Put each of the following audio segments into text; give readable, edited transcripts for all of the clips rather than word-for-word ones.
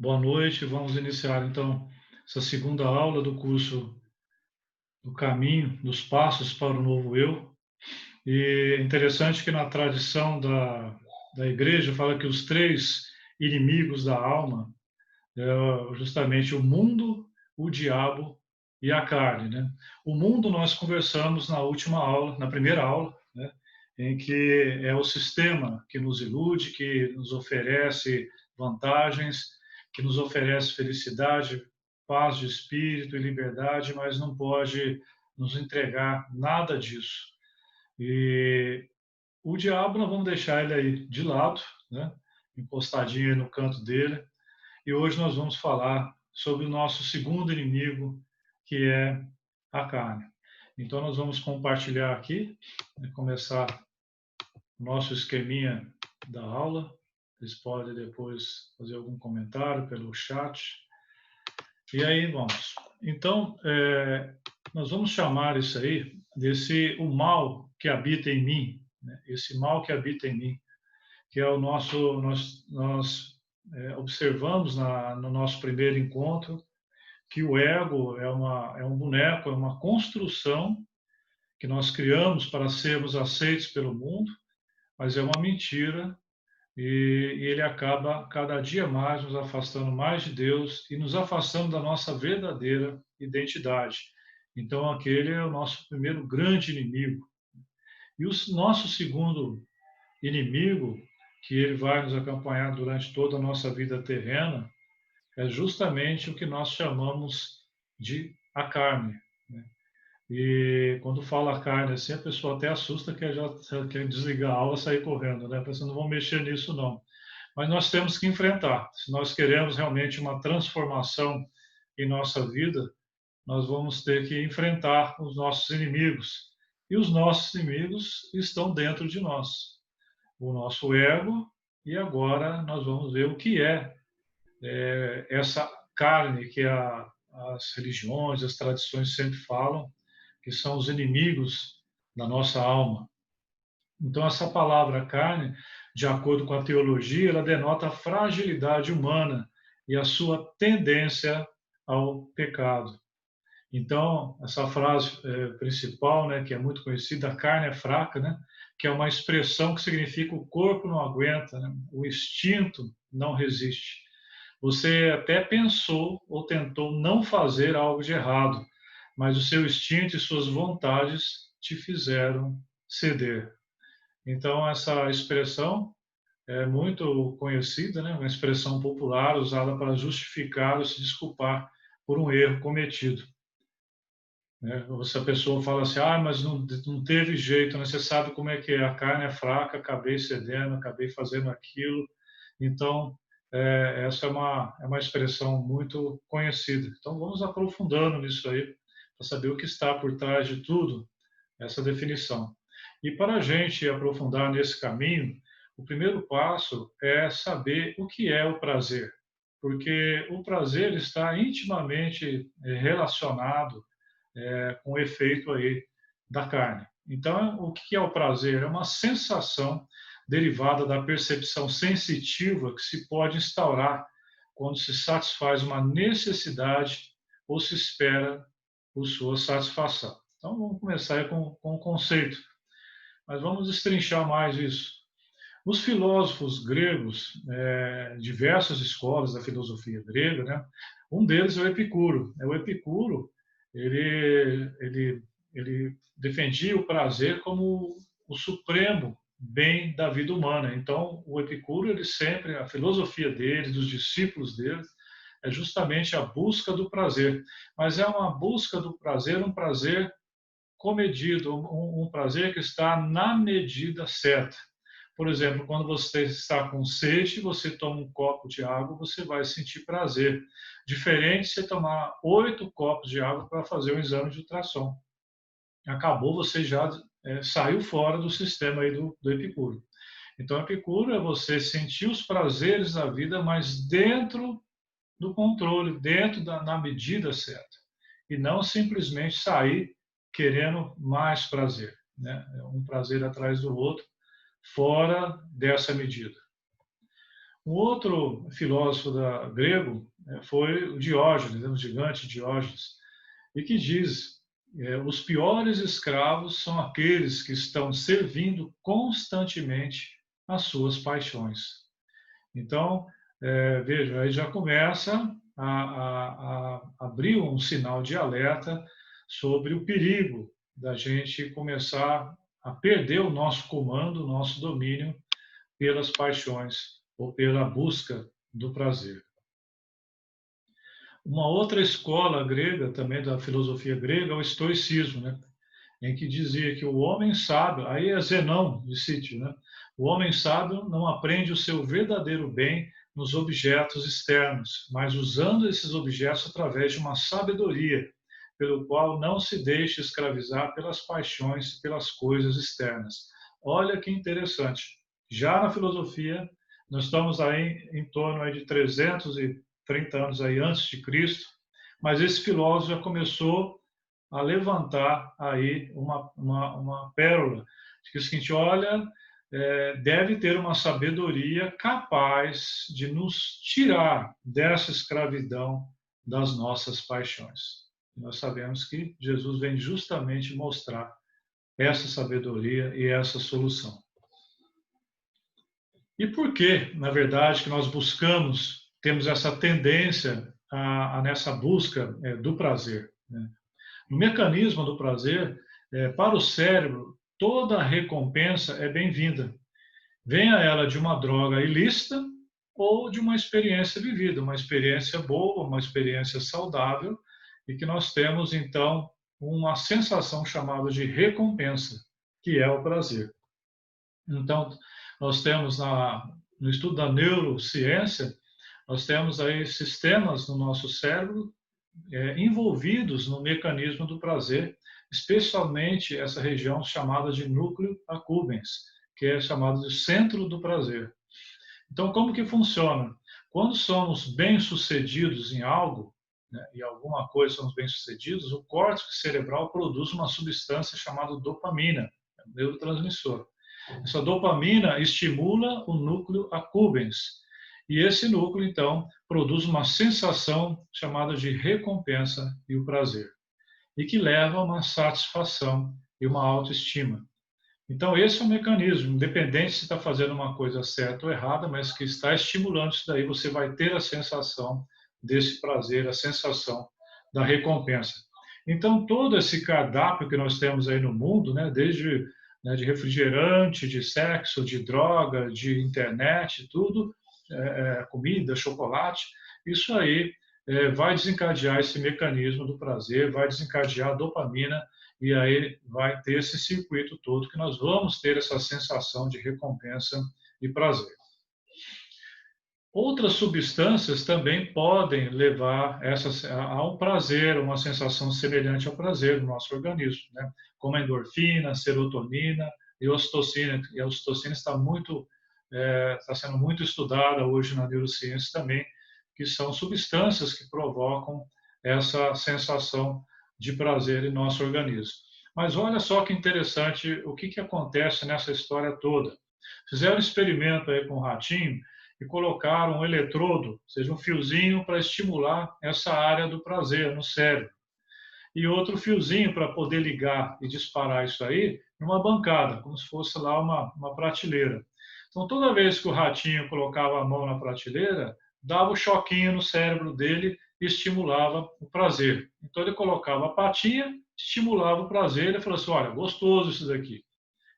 Boa noite. Vamos iniciar então essa segunda aula do curso do Caminho, dos Passos para o Novo Eu. E é interessante que na tradição da igreja fala que os três inimigos da alma é justamente o mundo, o diabo e a carne, né? O mundo nós conversamos na última aula, na primeira aula, né? Em que é o sistema que nos ilude, que nos oferece vantagens, que nos oferece felicidade, paz de espírito e liberdade, mas não pode nos entregar nada disso. E o diabo, nós vamos deixar ele aí de lado, né? Encostadinho aí no canto dele, e hoje nós vamos falar sobre o nosso segundo inimigo, que é a carne. Então, nós vamos compartilhar aqui, né, começar o nosso esqueminha da aula. Vocês podem depois fazer algum comentário pelo chat. E aí, vamos. Então, nós vamos chamar isso aí desse o mal que habita em mim, né? Esse mal que habita em mim, que é o nosso, nós observamos no nosso primeiro encontro, que o ego é um boneco, é uma construção que nós criamos para sermos aceitos pelo mundo, mas é uma mentira e ele acaba cada dia mais nos afastando mais de Deus e nos afastando da nossa verdadeira identidade. Então, aquele é o nosso primeiro grande inimigo. E o nosso segundo inimigo, que ele vai nos acompanhar durante toda a nossa vida terrena, é justamente o que nós chamamos de a carne, né? E quando fala carne assim, a pessoa até assusta que já quer desligar a aula e sair correndo, né? Pensando, não vão mexer nisso não. Mas nós temos que enfrentar. Se nós queremos realmente uma transformação em nossa vida, nós vamos ter que enfrentar os nossos inimigos. E os nossos inimigos estão dentro de nós. O nosso ego, e agora nós vamos ver o que é essa carne que as religiões, as tradições sempre falam, que são os inimigos da nossa alma. Então, essa palavra carne, de acordo com a teologia, ela denota a fragilidade humana e a sua tendência ao pecado. Então, essa frase principal, né, que é muito conhecida, a carne é fraca, né, que é uma expressão que significa o corpo não aguenta, né, o instinto não resiste. Você até pensou ou tentou não fazer algo de errado, mas o seu instinto e suas vontades te fizeram ceder. Então, essa expressão é muito conhecida, né? Uma expressão popular usada para justificar ou se desculpar por um erro cometido, né? Ou se a pessoa fala assim, mas não teve jeito, né? Você sabe como é que é, a carne é fraca, acabei cedendo, acabei fazendo aquilo. Então, essa é uma expressão muito conhecida. Então, vamos aprofundando nisso aí, para saber o que está por trás de tudo, essa definição. E para a gente aprofundar nesse caminho, o primeiro passo é saber o que é o prazer, porque o prazer está intimamente relacionado com o efeito aí da carne. Então, o que é o prazer? É uma sensação derivada da percepção sensitiva que se pode instaurar quando se satisfaz uma necessidade ou se espera por sua satisfação. Então, vamos começar aí com o conceito, mas vamos destrinchar mais isso. Os filósofos gregos, diversas escolas da filosofia grega, né? Um deles é o Epicuro. O Epicuro, ele defendia o prazer como o supremo bem da vida humana. Então, o Epicuro, ele sempre, a filosofia dele, dos discípulos dele, é justamente a busca do prazer. Mas é uma busca do prazer, um prazer comedido, um prazer que está na medida certa. Por exemplo, quando você está com sede, você toma um copo de água, você vai sentir prazer. Diferente de você tomar 8 copos de água para fazer um exame de ultrassom. Acabou, você já saiu fora do sistema aí do Epicuro. Então, Epicuro é você sentir os prazeres da vida, mas dentro do controle, na medida certa. E não simplesmente sair querendo mais prazer, né? Um prazer atrás do outro, fora dessa medida. Um outro filósofo grego foi o Diógenes, o gigante Diógenes, e que diz: os piores escravos são aqueles que estão servindo constantemente às suas paixões. Então, veja, aí já começa a abrir um sinal de alerta sobre o perigo da gente começar a perder o nosso comando, o nosso domínio pelas paixões ou pela busca do prazer. Uma outra escola grega, também da filosofia grega, é o estoicismo, né? Em que dizia que o homem sábio, aí é Zenão de Sítio, né? O homem sábio não aprende o seu verdadeiro bem nos objetos externos, mas usando esses objetos através de uma sabedoria, pelo qual não se deixa escravizar pelas paixões e pelas coisas externas. Olha que interessante. Já na filosofia, nós estamos aí em torno aí de 330 anos aí antes de Cristo, mas esse filósofo já começou a levantar aí uma pérola, que é o seguinte: olha, deve ter uma sabedoria capaz de nos tirar dessa escravidão das nossas paixões. Nós sabemos que Jesus vem justamente mostrar essa sabedoria e essa solução. E por que, na verdade, que nós buscamos, temos essa tendência nessa busca do prazer, né? No mecanismo do prazer, para o cérebro, toda recompensa é bem-vinda. Venha ela de uma droga ilícita ou de uma experiência vivida, uma experiência boa, uma experiência saudável, e que nós temos, então, uma sensação chamada de recompensa, que é o prazer. Então, nós temos no estudo da neurociência, nós temos aí sistemas no nosso cérebro envolvidos no mecanismo do prazer, especialmente essa região chamada de núcleo accumbens, que é chamado de centro do prazer. Então, como que funciona? Quando somos bem-sucedidos em algo, né, e alguma coisa somos bem-sucedidos, o córtex cerebral produz uma substância chamada dopamina, neurotransmissor. Essa dopamina estimula o núcleo accumbens, e esse núcleo, então, produz uma sensação chamada de recompensa e o prazer, e que leva a uma satisfação e uma autoestima. Então, esse é o mecanismo, independente se está fazendo uma coisa certa ou errada, mas que está estimulando isso daí, você vai ter a sensação desse prazer, a sensação da recompensa. Então, todo esse cardápio que nós temos aí no mundo, né, desde de refrigerante, de sexo, de droga, de internet, tudo, comida, chocolate, isso aí vai desencadear esse mecanismo do prazer, vai desencadear a dopamina, e aí vai ter esse circuito todo que nós vamos ter essa sensação de recompensa e prazer. Outras substâncias também podem levar a um prazer, uma sensação semelhante ao prazer no nosso organismo, né? Como a endorfina, a serotonina e a ocitocina. E a ocitocina está sendo muito estudada hoje na neurociência também, que são substâncias que provocam essa sensação de prazer em nosso organismo. Mas olha só que interessante o que acontece nessa história toda. Fizeram um experimento aí com o ratinho e colocaram um eletrodo, ou seja, um fiozinho para estimular essa área do prazer no cérebro. E outro fiozinho para poder ligar e disparar isso aí numa bancada, como se fosse lá uma prateleira. Então, toda vez que o ratinho colocava a mão na prateleira, dava um choquinho no cérebro dele e estimulava o prazer. Então, ele colocava a patinha, estimulava o prazer, e falou assim: olha, gostoso isso daqui.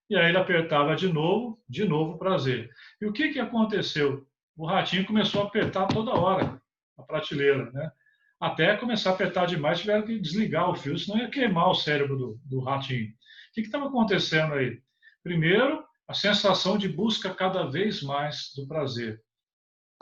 E aí ele apertava de novo o prazer. E o que aconteceu? O ratinho começou a apertar toda hora a prateleira, né? Até começar a apertar demais, tiveram que desligar o fio, senão ia queimar o cérebro do ratinho. O que estava acontecendo aí? Primeiro, a sensação de busca cada vez mais do prazer.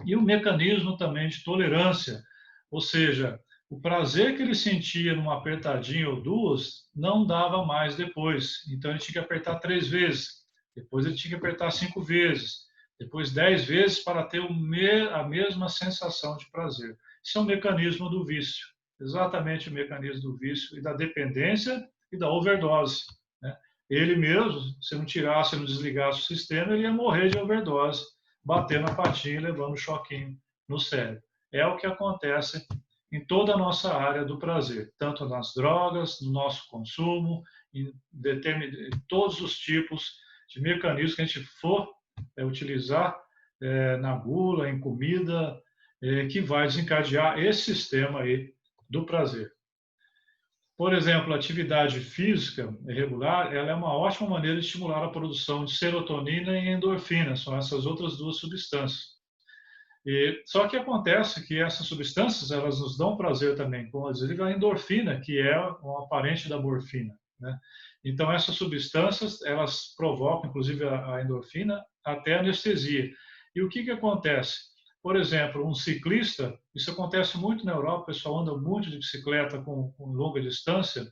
E o mecanismo também de tolerância, ou seja, o prazer que ele sentia numa apertadinha ou duas não dava mais depois. Então ele tinha que apertar 3 vezes, depois ele tinha que apertar 5 vezes, depois 10 vezes para ter a mesma sensação de prazer. Isso é um mecanismo do vício, exatamente o mecanismo do vício e da dependência e da overdose, né? Ele mesmo, se não tirasse, se não desligasse o sistema, ele ia morrer de overdose, batendo a patinha e levando um choquinho no cérebro. É o que acontece em toda a nossa área do prazer, tanto nas drogas, no nosso consumo, em todos os tipos de mecanismos que a gente for utilizar na gula, em comida, que vai desencadear esse sistema aí do prazer. Por exemplo, a atividade física regular, ela é uma ótima maneira de estimular a produção de serotonina e endorfina, são essas outras duas substâncias. Só que acontece que essas substâncias, elas nos dão prazer também, como a endorfina, que é um parente da morfina, né? Então, essas substâncias, elas provocam, inclusive a endorfina, até anestesia. E o que acontece? Por exemplo, um ciclista, isso acontece muito na Europa, o pessoal anda muito de bicicleta com longa distância,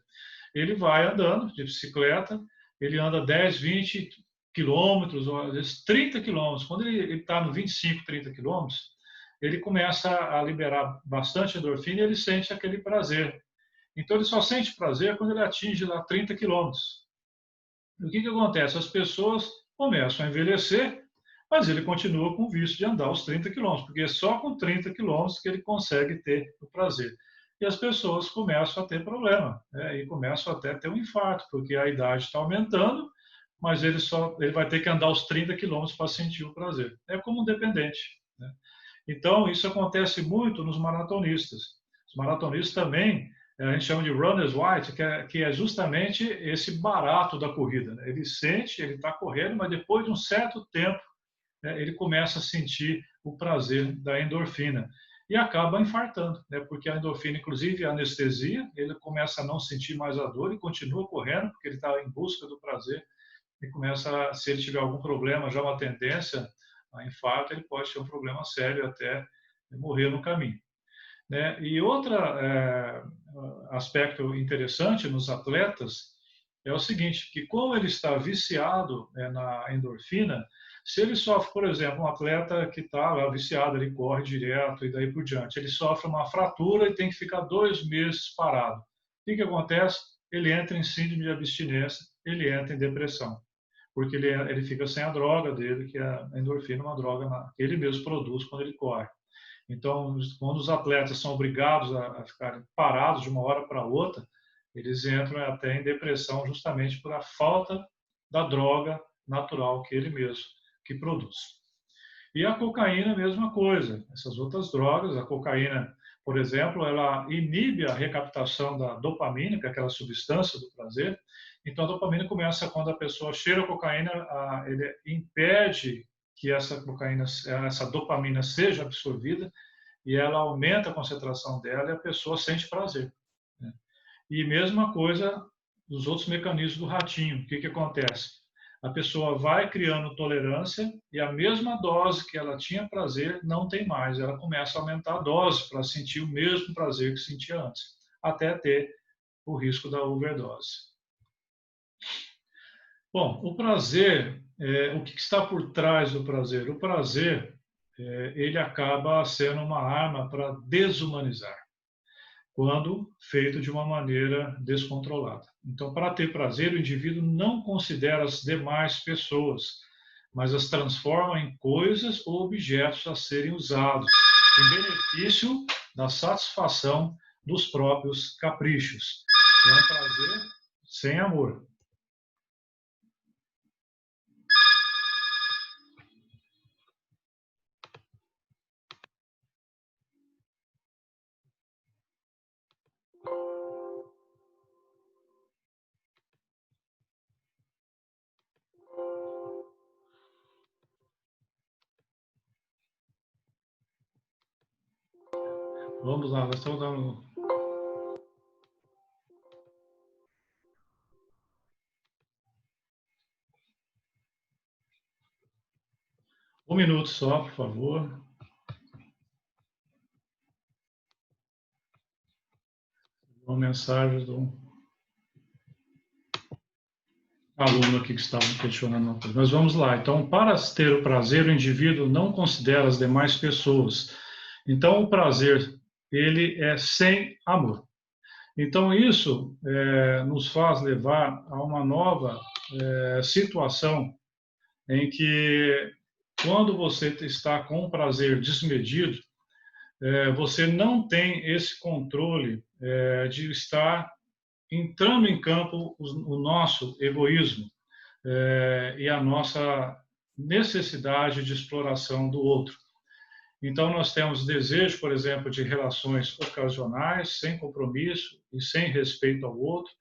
ele vai andando de bicicleta, ele anda 10, 20 quilômetros, ou às vezes 30 quilômetros. Quando ele está no 25, 30 quilômetros, ele começa a liberar bastante endorfina e ele sente aquele prazer. Então, ele só sente prazer quando ele atinge lá 30 quilômetros. E o que acontece? As pessoas começam a envelhecer, mas ele continua com o vício de andar os 30 quilômetros, porque é só com 30 quilômetros que ele consegue ter o prazer. E as pessoas começam a ter problema, né? E começam até a ter um infarto, porque a idade está aumentando, mas ele vai ter que andar os 30 quilômetros para sentir o prazer. É como um dependente, né? Então, isso acontece muito nos maratonistas. Os maratonistas também, a gente chama de runner's white, que é justamente esse barato da corrida, né? Ele sente, ele está correndo, mas depois de um certo tempo, né, ele começa a sentir o prazer da endorfina e acaba infartando, né? Porque a endorfina, inclusive a anestesia, ele começa a não sentir mais a dor e continua correndo, porque ele está em busca do prazer e começa, se ele tiver algum problema, já uma tendência a infarto, ele pode ter um problema sério até morrer no caminho, né? E outro aspecto interessante nos atletas é o seguinte, que como ele está viciado na endorfina, se ele sofre, por exemplo, um atleta que está lá viciado, ele corre direto e daí por diante, ele sofre uma fratura e tem que ficar 2 meses parado. O que acontece? Ele entra em síndrome de abstinência, ele entra em depressão, porque ele fica sem a droga dele, que é a endorfina, uma droga que ele mesmo produz quando ele corre. Então, quando os atletas são obrigados a ficarem parados de uma hora para outra, eles entram até em depressão justamente por a falta da droga natural que ele mesmo que produz. E a cocaína, a mesma coisa. Essas outras drogas, a cocaína, por exemplo, ela inibe a recaptação da dopamina, que é aquela substância do prazer. Então, a dopamina começa quando a pessoa cheira a cocaína, ele impede que essa cocaína, essa dopamina seja absorvida e ela aumenta a concentração dela e a pessoa sente prazer, né? E mesma coisa dos outros mecanismos do ratinho. O que acontece? A pessoa vai criando tolerância e a mesma dose que ela tinha prazer não tem mais. Ela começa a aumentar a dose para sentir o mesmo prazer que sentia antes, até ter o risco da overdose. Bom, o prazer, o que está por trás do prazer? O prazer, ele acaba sendo uma arma para desumanizar, quando feito de uma maneira descontrolada. Então, para ter prazer, o indivíduo não considera as demais pessoas, mas as transforma em coisas ou objetos a serem usados, em benefício da satisfação dos próprios caprichos. É um prazer sem amor. Vamos lá, nós estamos dando... Um minuto só, por favor. Uma mensagem do aluno aqui que estava questionando uma coisa. Mas vamos lá. Então, para ter o prazer, o indivíduo não considera as demais pessoas. Então, o prazer, ele é sem amor. Então, isso nos faz levar a uma nova situação em que quando você está com um prazer desmedido, você não tem esse controle de estar entrando em campo o nosso egoísmo e a nossa necessidade de exploração do outro. Então, nós temos desejo, por exemplo, de relações ocasionais, sem compromisso e sem respeito ao outro.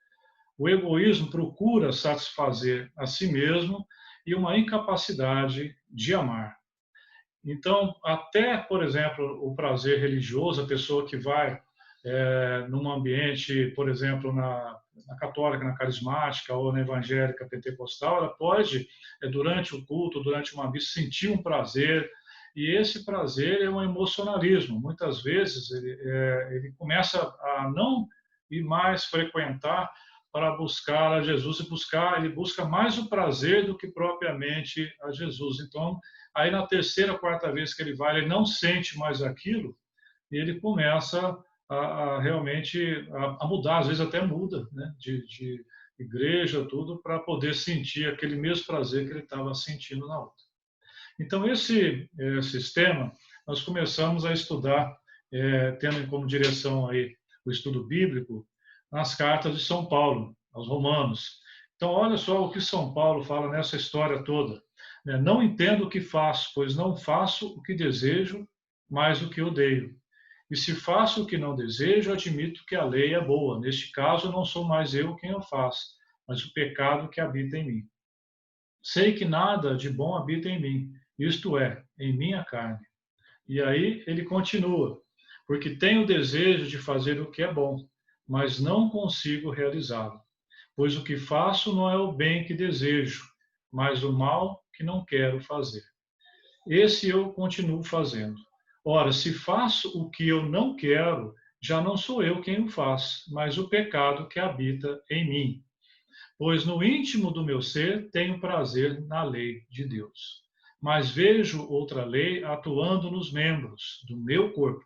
O egoísmo procura satisfazer a si mesmo e uma incapacidade de amar. Então, até, por exemplo, o prazer religioso, a pessoa que vai num ambiente, por exemplo, na católica, na carismática ou na evangélica pentecostal, ela pode, durante o culto, durante uma missa, sentir um prazer, e esse prazer é um emocionalismo. Muitas vezes ele começa a não ir mais frequentar para buscar a Jesus ele busca mais o prazer do que propriamente a Jesus. Então, aí na terceira, quarta vez que ele vai, ele não sente mais aquilo, e ele começa realmente a mudar, às vezes até muda, né, de igreja, tudo, para poder sentir aquele mesmo prazer que ele estava sentindo na outra. Então, esse sistema, nós começamos a estudar, tendo como direção aí o estudo bíblico, nas cartas de São Paulo, aos Romanos. Então, olha só o que São Paulo fala nessa história toda. Né? Não entendo o que faço, pois não faço o que desejo, mas o que odeio. E se faço o que não desejo, admito que a lei é boa. Neste caso, não sou mais eu quem o faz, mas o pecado que habita em mim. Sei que nada de bom habita em mim, isto é, em minha carne. E aí ele continua, porque tenho o desejo de fazer o que é bom, mas não consigo realizá-lo. Pois o que faço não é o bem que desejo, mas o mal que não quero fazer. Esse eu continuo fazendo. Ora, se faço o que eu não quero, já não sou eu quem o faz, mas o pecado que habita em mim. Pois no íntimo do meu ser tenho prazer na lei de Deus. Mas vejo outra lei atuando nos membros do meu corpo,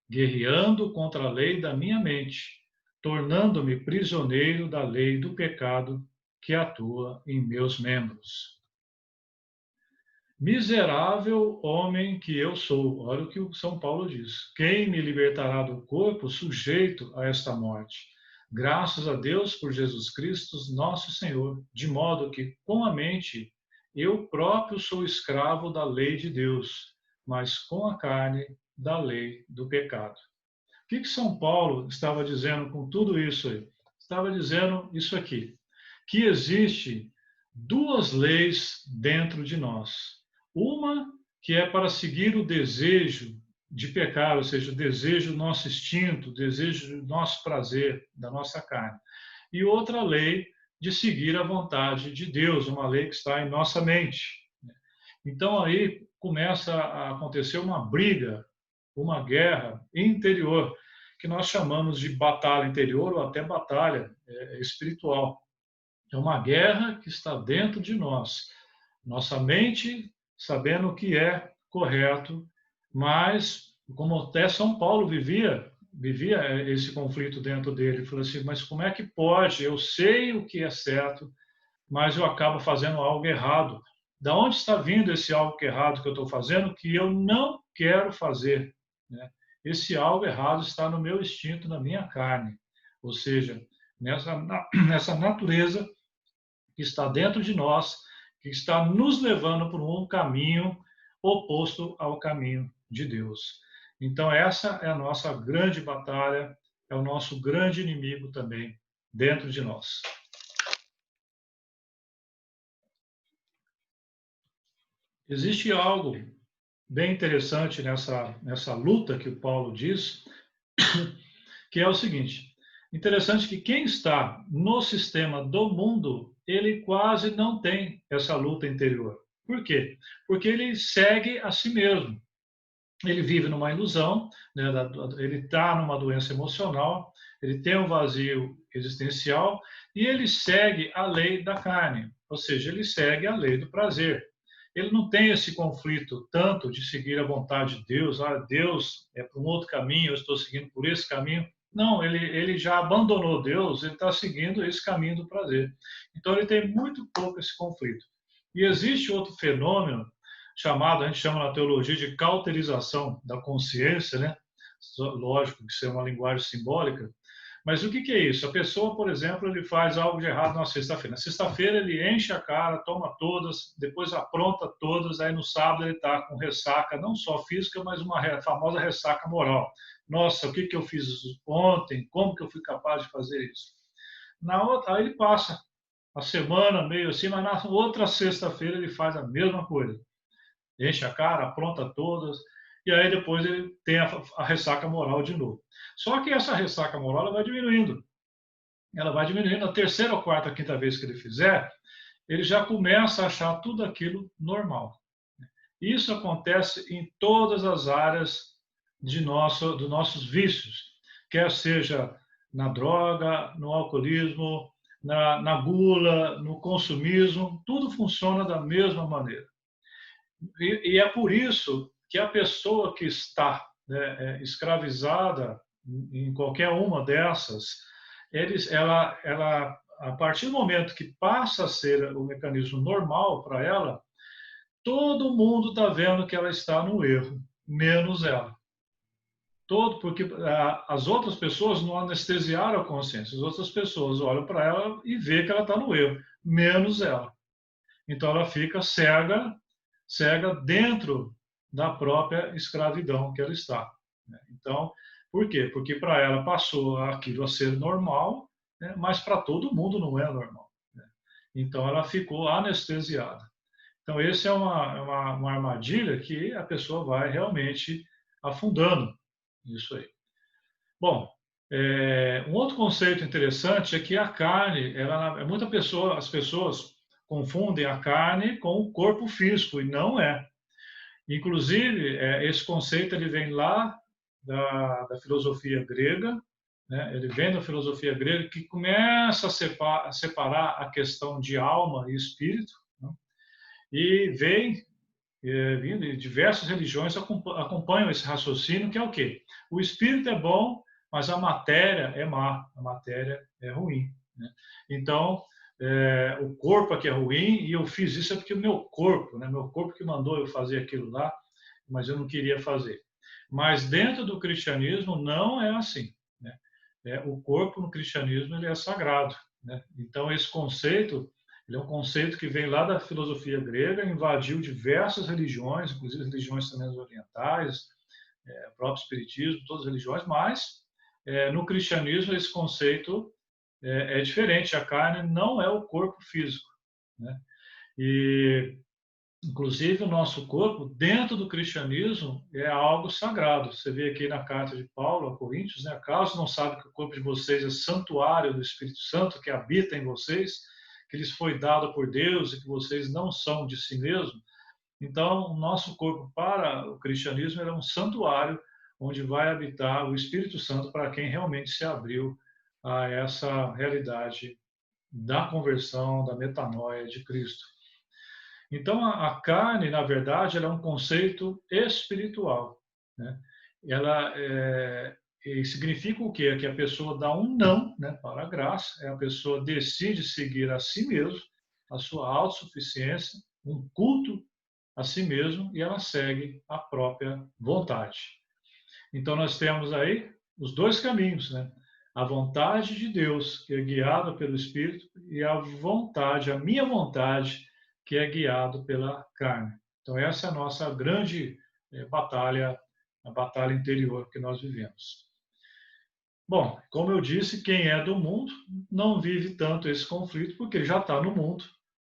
guerreando contra a lei da minha mente, tornando-me prisioneiro da lei do pecado que atua em meus membros. Miserável homem que eu sou, olha o que o São Paulo diz. Quem me libertará do corpo sujeito a esta morte? Graças a Deus por Jesus Cristo, nosso Senhor, de modo que, com a mente, eu próprio sou escravo da lei de Deus, mas com a carne, da lei do pecado. O que São Paulo estava dizendo com tudo isso aí? Estava dizendo isso aqui, que existe duas leis dentro de nós. Uma que é para seguir o desejo de pecar, ou seja, o desejo do nosso instinto, o desejo do nosso prazer, da nossa carne. E outra lei de seguir a vontade de Deus, uma lei que está em nossa mente. Então aí começa a acontecer uma briga, uma guerra interior, que nós chamamos de batalha interior ou até batalha espiritual. É uma guerra que está dentro de nós. Nossa mente sabendo o que é correto, mas como até São Paulo vivia esse conflito dentro dele, ele falou assim: mas como é que pode? Eu sei o que é certo, mas eu acabo fazendo algo errado. Da onde está vindo esse algo errado que eu estou fazendo que eu não quero fazer? Né? Esse algo errado está no meu instinto, na minha carne, ou seja, nessa natureza que está dentro de nós, que está nos levando por um caminho oposto ao caminho de Deus. Então, essa é a nossa grande batalha, é o nosso grande inimigo também dentro de nós. Existe algo bem interessante nessa luta que o Paulo diz, que é o seguinte: interessante que quem está no sistema do mundo, ele quase não tem essa luta interior. Por quê? Porque ele segue a si mesmo. Ele vive numa ilusão, né? Ele está numa doença emocional, ele tem um vazio existencial e ele segue a lei da carne, ou seja, ele segue a lei do prazer. Ele não tem esse conflito tanto de seguir a vontade de Deus, Deus é para um outro caminho, eu estou seguindo por esse caminho. Não, ele já abandonou Deus, ele está seguindo esse caminho do prazer. Então ele tem muito pouco esse conflito. E existe outro fenômeno chamado, a gente chama na teologia de cauterização da consciência, né? Lógico que isso é uma linguagem simbólica, mas o que que é isso? A pessoa, por exemplo, ele faz algo de errado na sexta-feira. Na sexta-feira ele enche a cara, toma todas, depois apronta todas, aí no sábado ele está com ressaca, não só física, mas uma famosa ressaca moral. Nossa, o que que eu fiz ontem? Como que eu fui capaz de fazer isso? Na outra, aí ele passa a semana meio assim, mas na outra sexta-feira ele faz a mesma coisa. Enche a cara, apronta todas, e aí depois ele tem a ressaca moral de novo. Só que essa ressaca moral ela vai diminuindo. Ela vai diminuindo. A terceira ou quarta, quinta vez que ele fizer, ele já começa a achar tudo aquilo normal. Isso acontece em todas as áreas dos nossos vícios, quer seja na droga, no alcoolismo, na gula, no consumismo, tudo funciona da mesma maneira. E é por isso que a pessoa que está, né, escravizada em qualquer uma dessas, a partir do momento que passa a ser o mecanismo normal para ela, todo mundo está vendo que ela está no erro, menos ela. Porque as outras pessoas não anestesiaram a consciência, as outras pessoas olham para ela e vê que ela está no erro, menos ela. Então ela fica cega dentro da própria escravidão que ela está. Então, por quê? Porque para ela passou aquilo a ser normal, né, mas para todo mundo não é normal. Né? Então ela ficou anestesiada. Então, esse é uma armadilha que a pessoa vai realmente afundando nisso aí. Bom, um outro conceito interessante é que a carne, as pessoas confundem a carne com o corpo físico, e não é. Inclusive, esse conceito ele vem lá da filosofia grega, né? Ele vem da filosofia grega que começa a separar a questão de alma e espírito, né? E vem vindo de diversas religiões acompanham esse raciocínio, que é o quê? O espírito é bom, mas a matéria é má, a matéria é ruim. Né? Então, o corpo aqui é ruim e eu fiz isso é porque o meu corpo, né? Meu corpo que mandou eu fazer aquilo lá, mas eu não queria fazer. Mas dentro do cristianismo não é assim. Né? O corpo no cristianismo ele é sagrado. Né? Então, esse conceito ele é um conceito que vem lá da filosofia grega, invadiu diversas religiões, inclusive religiões também orientais, o próprio espiritismo, todas as religiões, mas no cristianismo esse conceito é diferente. A carne não é o corpo físico, né? E inclusive o nosso corpo dentro do cristianismo é algo sagrado. Você vê aqui na carta de Paulo a Coríntios, né? Caso não sabe que o corpo de vocês é santuário do Espírito Santo que habita em vocês, que lhes foi dado por Deus e que vocês não são de si mesmo. Então, o nosso corpo para o cristianismo é um santuário onde vai habitar o Espírito Santo para quem realmente se abriu a essa realidade da conversão, da metanoia de Cristo. Então, a carne, na verdade, ela é um conceito espiritual. Né? Ela e significa o quê? É que a pessoa dá um não, né, para a graça, a pessoa decide seguir a si mesmo, a sua autossuficiência, um culto a si mesmo, e ela segue a própria vontade. Então, nós temos aí os dois caminhos, né? A vontade de Deus, que é guiada pelo Espírito, e a vontade, a minha vontade, que é guiado pela carne. Então, essa é a nossa grande batalha, a batalha interior que nós vivemos. Bom, como eu disse, quem é do mundo não vive tanto esse conflito, porque ele já está no mundo,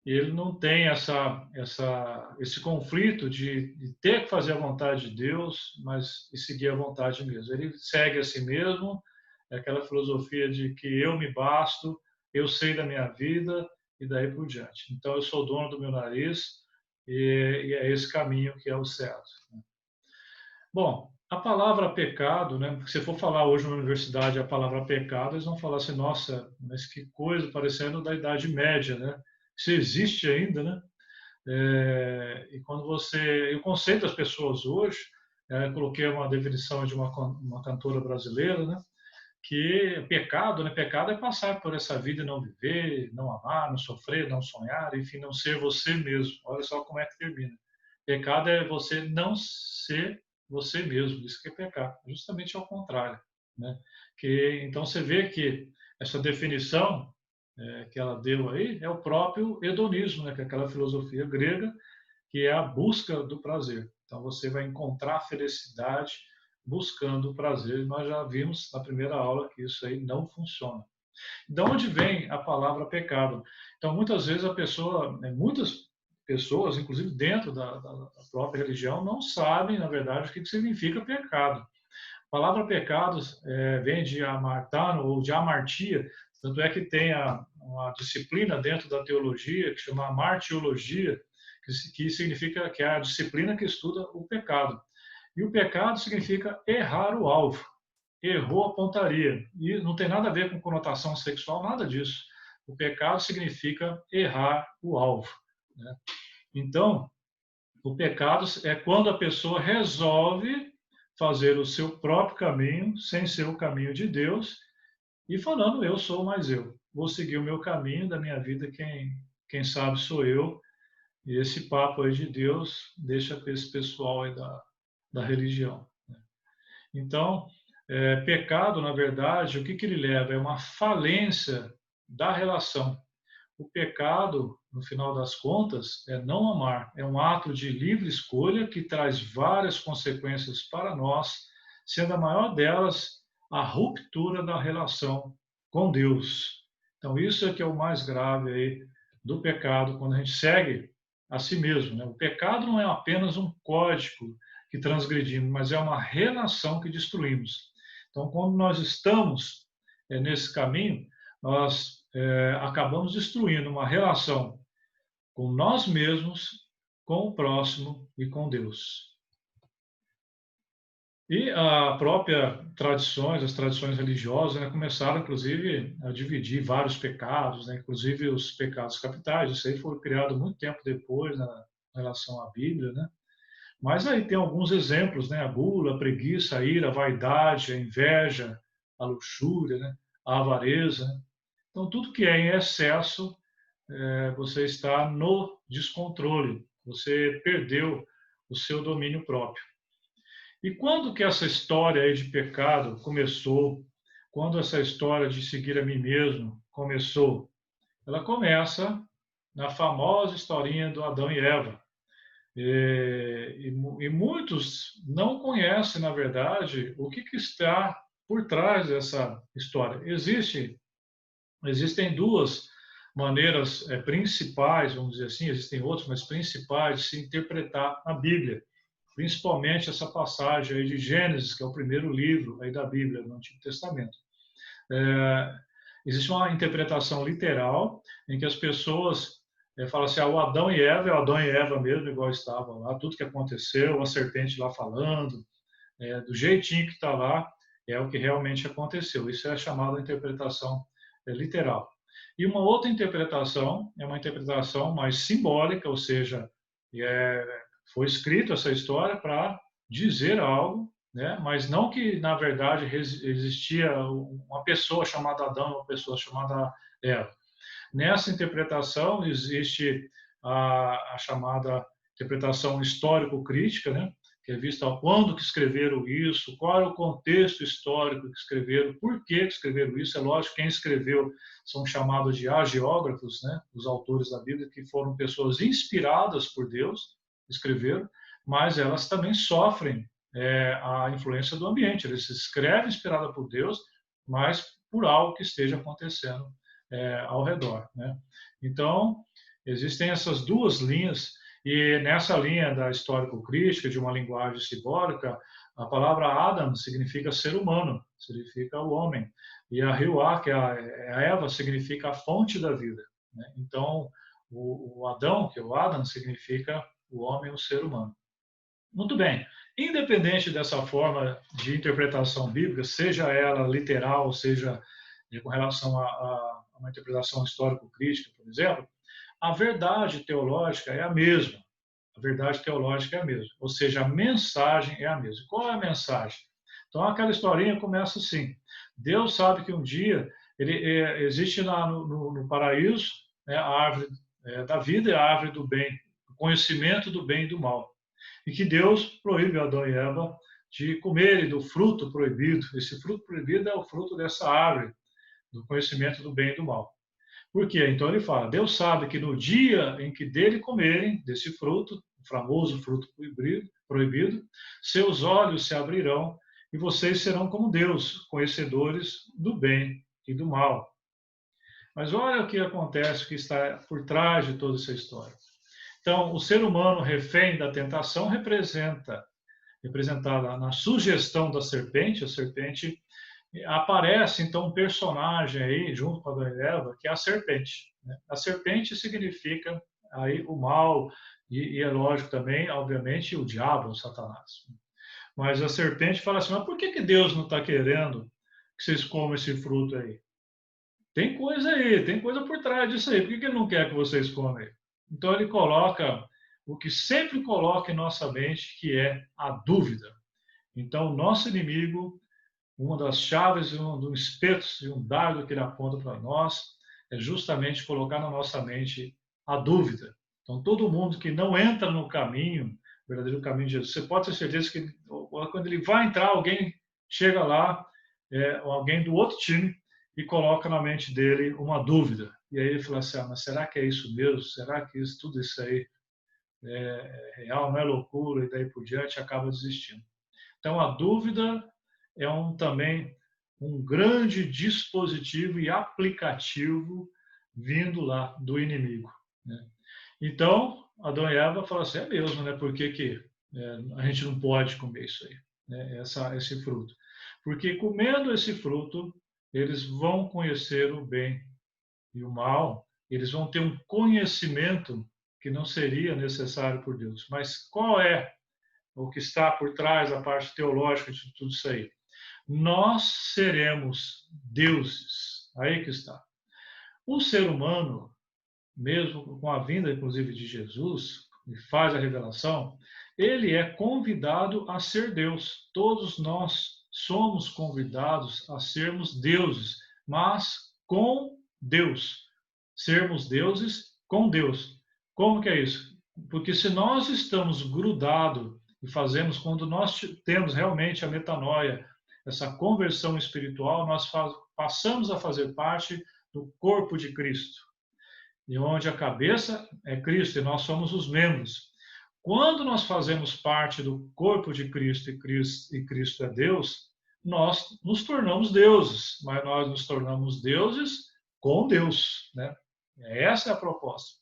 e ele não tem esse conflito de ter que fazer a vontade de Deus, mas e seguir a vontade mesmo. Ele segue a si mesmo, é aquela filosofia de que eu me basto, eu sei da minha vida, e daí por diante. Então, eu sou dono do meu nariz, e é esse caminho que é o certo. Bom, a palavra pecado, né? Se for falar hoje na universidade a palavra pecado, eles vão falar assim, nossa, mas que coisa, parecendo da Idade Média, né? Isso existe ainda, né? E quando o conceito das pessoas hoje, coloquei uma definição de uma cantora brasileira, né? Que pecado, né? Pecado é passar por essa vida e não viver, não amar, não sofrer, não sonhar, enfim, não ser você mesmo. Olha só como é que termina. Pecado é você não ser você mesmo, isso que é pecado, justamente ao contrário, né? Então você vê que essa definição que ela deu aí é o próprio hedonismo, né? Que é aquela filosofia grega que é a busca do prazer. Então você vai encontrar a felicidade buscando o prazer. Nós já vimos na primeira aula que isso aí não funciona. De onde vem a palavra pecado? Então, muitas vezes a pessoa, muitas pessoas, inclusive dentro da própria religião, não sabem, na verdade, o que significa pecado. A palavra pecados vem de amartano ou de amartia, tanto é que tem uma disciplina dentro da teologia que chama martiologia, que significa que é a disciplina que estuda o pecado. E o pecado significa errar o alvo, errou a pontaria. E não tem nada a ver com conotação sexual, nada disso. O pecado significa errar o alvo, né? Então, o pecado é quando a pessoa resolve fazer o seu próprio caminho, sem ser o caminho de Deus, e falando, eu sou mais eu. Vou seguir o meu caminho da minha vida, quem sabe sou eu. E esse papo aí de Deus deixa para esse pessoal aí da religião, né? Então, pecado, na verdade, o que ele leva? É uma falência da relação. O pecado, no final das contas, é não amar. É um ato de livre escolha que traz várias consequências para nós, sendo a maior delas a ruptura da relação com Deus. Então, isso é que é o mais grave aí do pecado, quando a gente segue a si mesmo, né? O pecado não é apenas um código que transgredimos, mas é uma relação que destruímos. Então, quando nós estamos nesse caminho, nós acabamos destruindo uma relação com nós mesmos, com o próximo e com Deus. E a própria tradições, as tradições religiosas, né, começaram, inclusive, a dividir vários pecados, né, inclusive os pecados capitais. Isso aí foi criado muito tempo depois, na relação à Bíblia, né? Mas aí tem alguns exemplos, né? A gula, a preguiça, a ira, a vaidade, a inveja, a luxúria, né? A avareza, né? Então, tudo que é em excesso, você está no descontrole, você perdeu o seu domínio próprio. E quando que essa história aí de pecado começou? Quando essa história de seguir a mim mesmo começou? Ela começa na famosa historinha do Adão e Eva. E muitos não conhecem, na verdade, o que está por trás dessa história. Existem duas maneiras principais, vamos dizer assim, existem outras, mas principais de se interpretar a Bíblia, principalmente essa passagem aí de Gênesis, que é o primeiro livro aí da Bíblia, no Antigo Testamento. Existe uma interpretação literal em que as pessoas falam assim, o Adão e Eva é o Adão e Eva mesmo, igual estavam lá, tudo que aconteceu, a serpente lá falando, do jeitinho que está lá, é o que realmente aconteceu. Isso é chamado de interpretação literal. E uma outra interpretação é uma interpretação mais simbólica, ou seja, foi escrito essa história para dizer algo, né? Mas não que, na verdade, existia uma pessoa chamada Adão e uma pessoa chamada Eva. Nessa interpretação existe a chamada interpretação histórico-crítica, né? Que é vista quando que escreveram isso, qual é o contexto histórico que escreveram, por que escreveram isso. É lógico, quem escreveu são chamados de hagiógrafos, né? Os autores da Bíblia, que foram pessoas inspiradas por Deus, escreveram, mas elas também sofrem a influência do ambiente. Eles escrevem inspirada por Deus, mas por algo que esteja acontecendo ao redor, né? Então, existem essas duas linhas, e nessa linha da histórico-crítica, de uma linguagem simbólica, a palavra Adam significa ser humano, significa o homem, e a Hiuá, que é a Eva, significa a fonte da vida, né? Então, o Adão, que é o Adam, significa o homem, o ser humano. Muito bem. Independente dessa forma de interpretação bíblica, seja ela literal, seja com relação a uma interpretação histórico-crítica, por exemplo, a verdade teológica é a mesma. A verdade teológica é a mesma. Ou seja, a mensagem é a mesma. Qual é a mensagem? Então, aquela historinha começa assim. Deus sabe que um dia existe lá no paraíso, né, a árvore da vida e a árvore do bem, o conhecimento do bem e do mal. E que Deus proíbe a Adão e Eva de comerem do fruto proibido. Esse fruto proibido é o fruto dessa árvore, do conhecimento do bem e do mal. Por quê? Então ele fala, Deus sabe que no dia em que dele comerem, desse fruto, o famoso fruto proibido, seus olhos se abrirão e vocês serão como Deus, conhecedores do bem e do mal. Mas olha o que acontece, o que está por trás de toda essa história. Então, o ser humano refém da tentação representada na sugestão da serpente, a serpente aparece então um personagem aí junto com Adão e Eva, que é a serpente, né? A serpente significa aí o mal e é lógico também, obviamente, o diabo, o Satanás. Mas a serpente fala assim: mas por que Deus não está querendo que vocês comam esse fruto aí? Tem coisa aí, tem coisa por trás disso aí. Por que ele não quer que vocês comam? Então ele coloca o que sempre coloca em nossa mente, que é a dúvida. Então, nosso inimigo, uma das chaves de um espeto, de um dardo que ele aponta para nós, é justamente colocar na nossa mente a dúvida. Então, todo mundo que não entra no caminho, o verdadeiro caminho de Jesus, você pode ter certeza que quando ele vai entrar, alguém chega lá, alguém do outro time, e coloca na mente dele uma dúvida. E aí ele fala assim: mas será que é isso mesmo? Será que tudo isso aí é real, não é loucura? E daí por diante acaba desistindo. Então a dúvida é também um grande dispositivo e aplicativo vindo lá do inimigo, né? Então Adão e Eva falam assim: é mesmo, né? Por que a gente não pode comer isso aí, né? Esse fruto? Porque comendo esse fruto, eles vão conhecer o bem e o mal, eles vão ter um conhecimento que não seria necessário por Deus. Mas qual é o que está por trás da parte teológica de tudo isso aí? Nós seremos deuses. Aí que está. O ser humano, mesmo com a vinda, inclusive, de Jesus, que faz a revelação, ele é convidado a ser Deus. Todos nós somos convidados a sermos deuses, mas com Deus. Sermos deuses com Deus. Como que é isso? Porque se nós estamos grudados e fazemos, quando nós temos realmente a metanoia, essa conversão espiritual, nós passamos a fazer parte do corpo de Cristo, e onde a cabeça é Cristo e nós somos os membros. Quando nós fazemos parte do corpo de Cristo e Cristo é Deus, nós nos tornamos deuses, mas nós nos tornamos deuses com Deus, né? Essa é a proposta.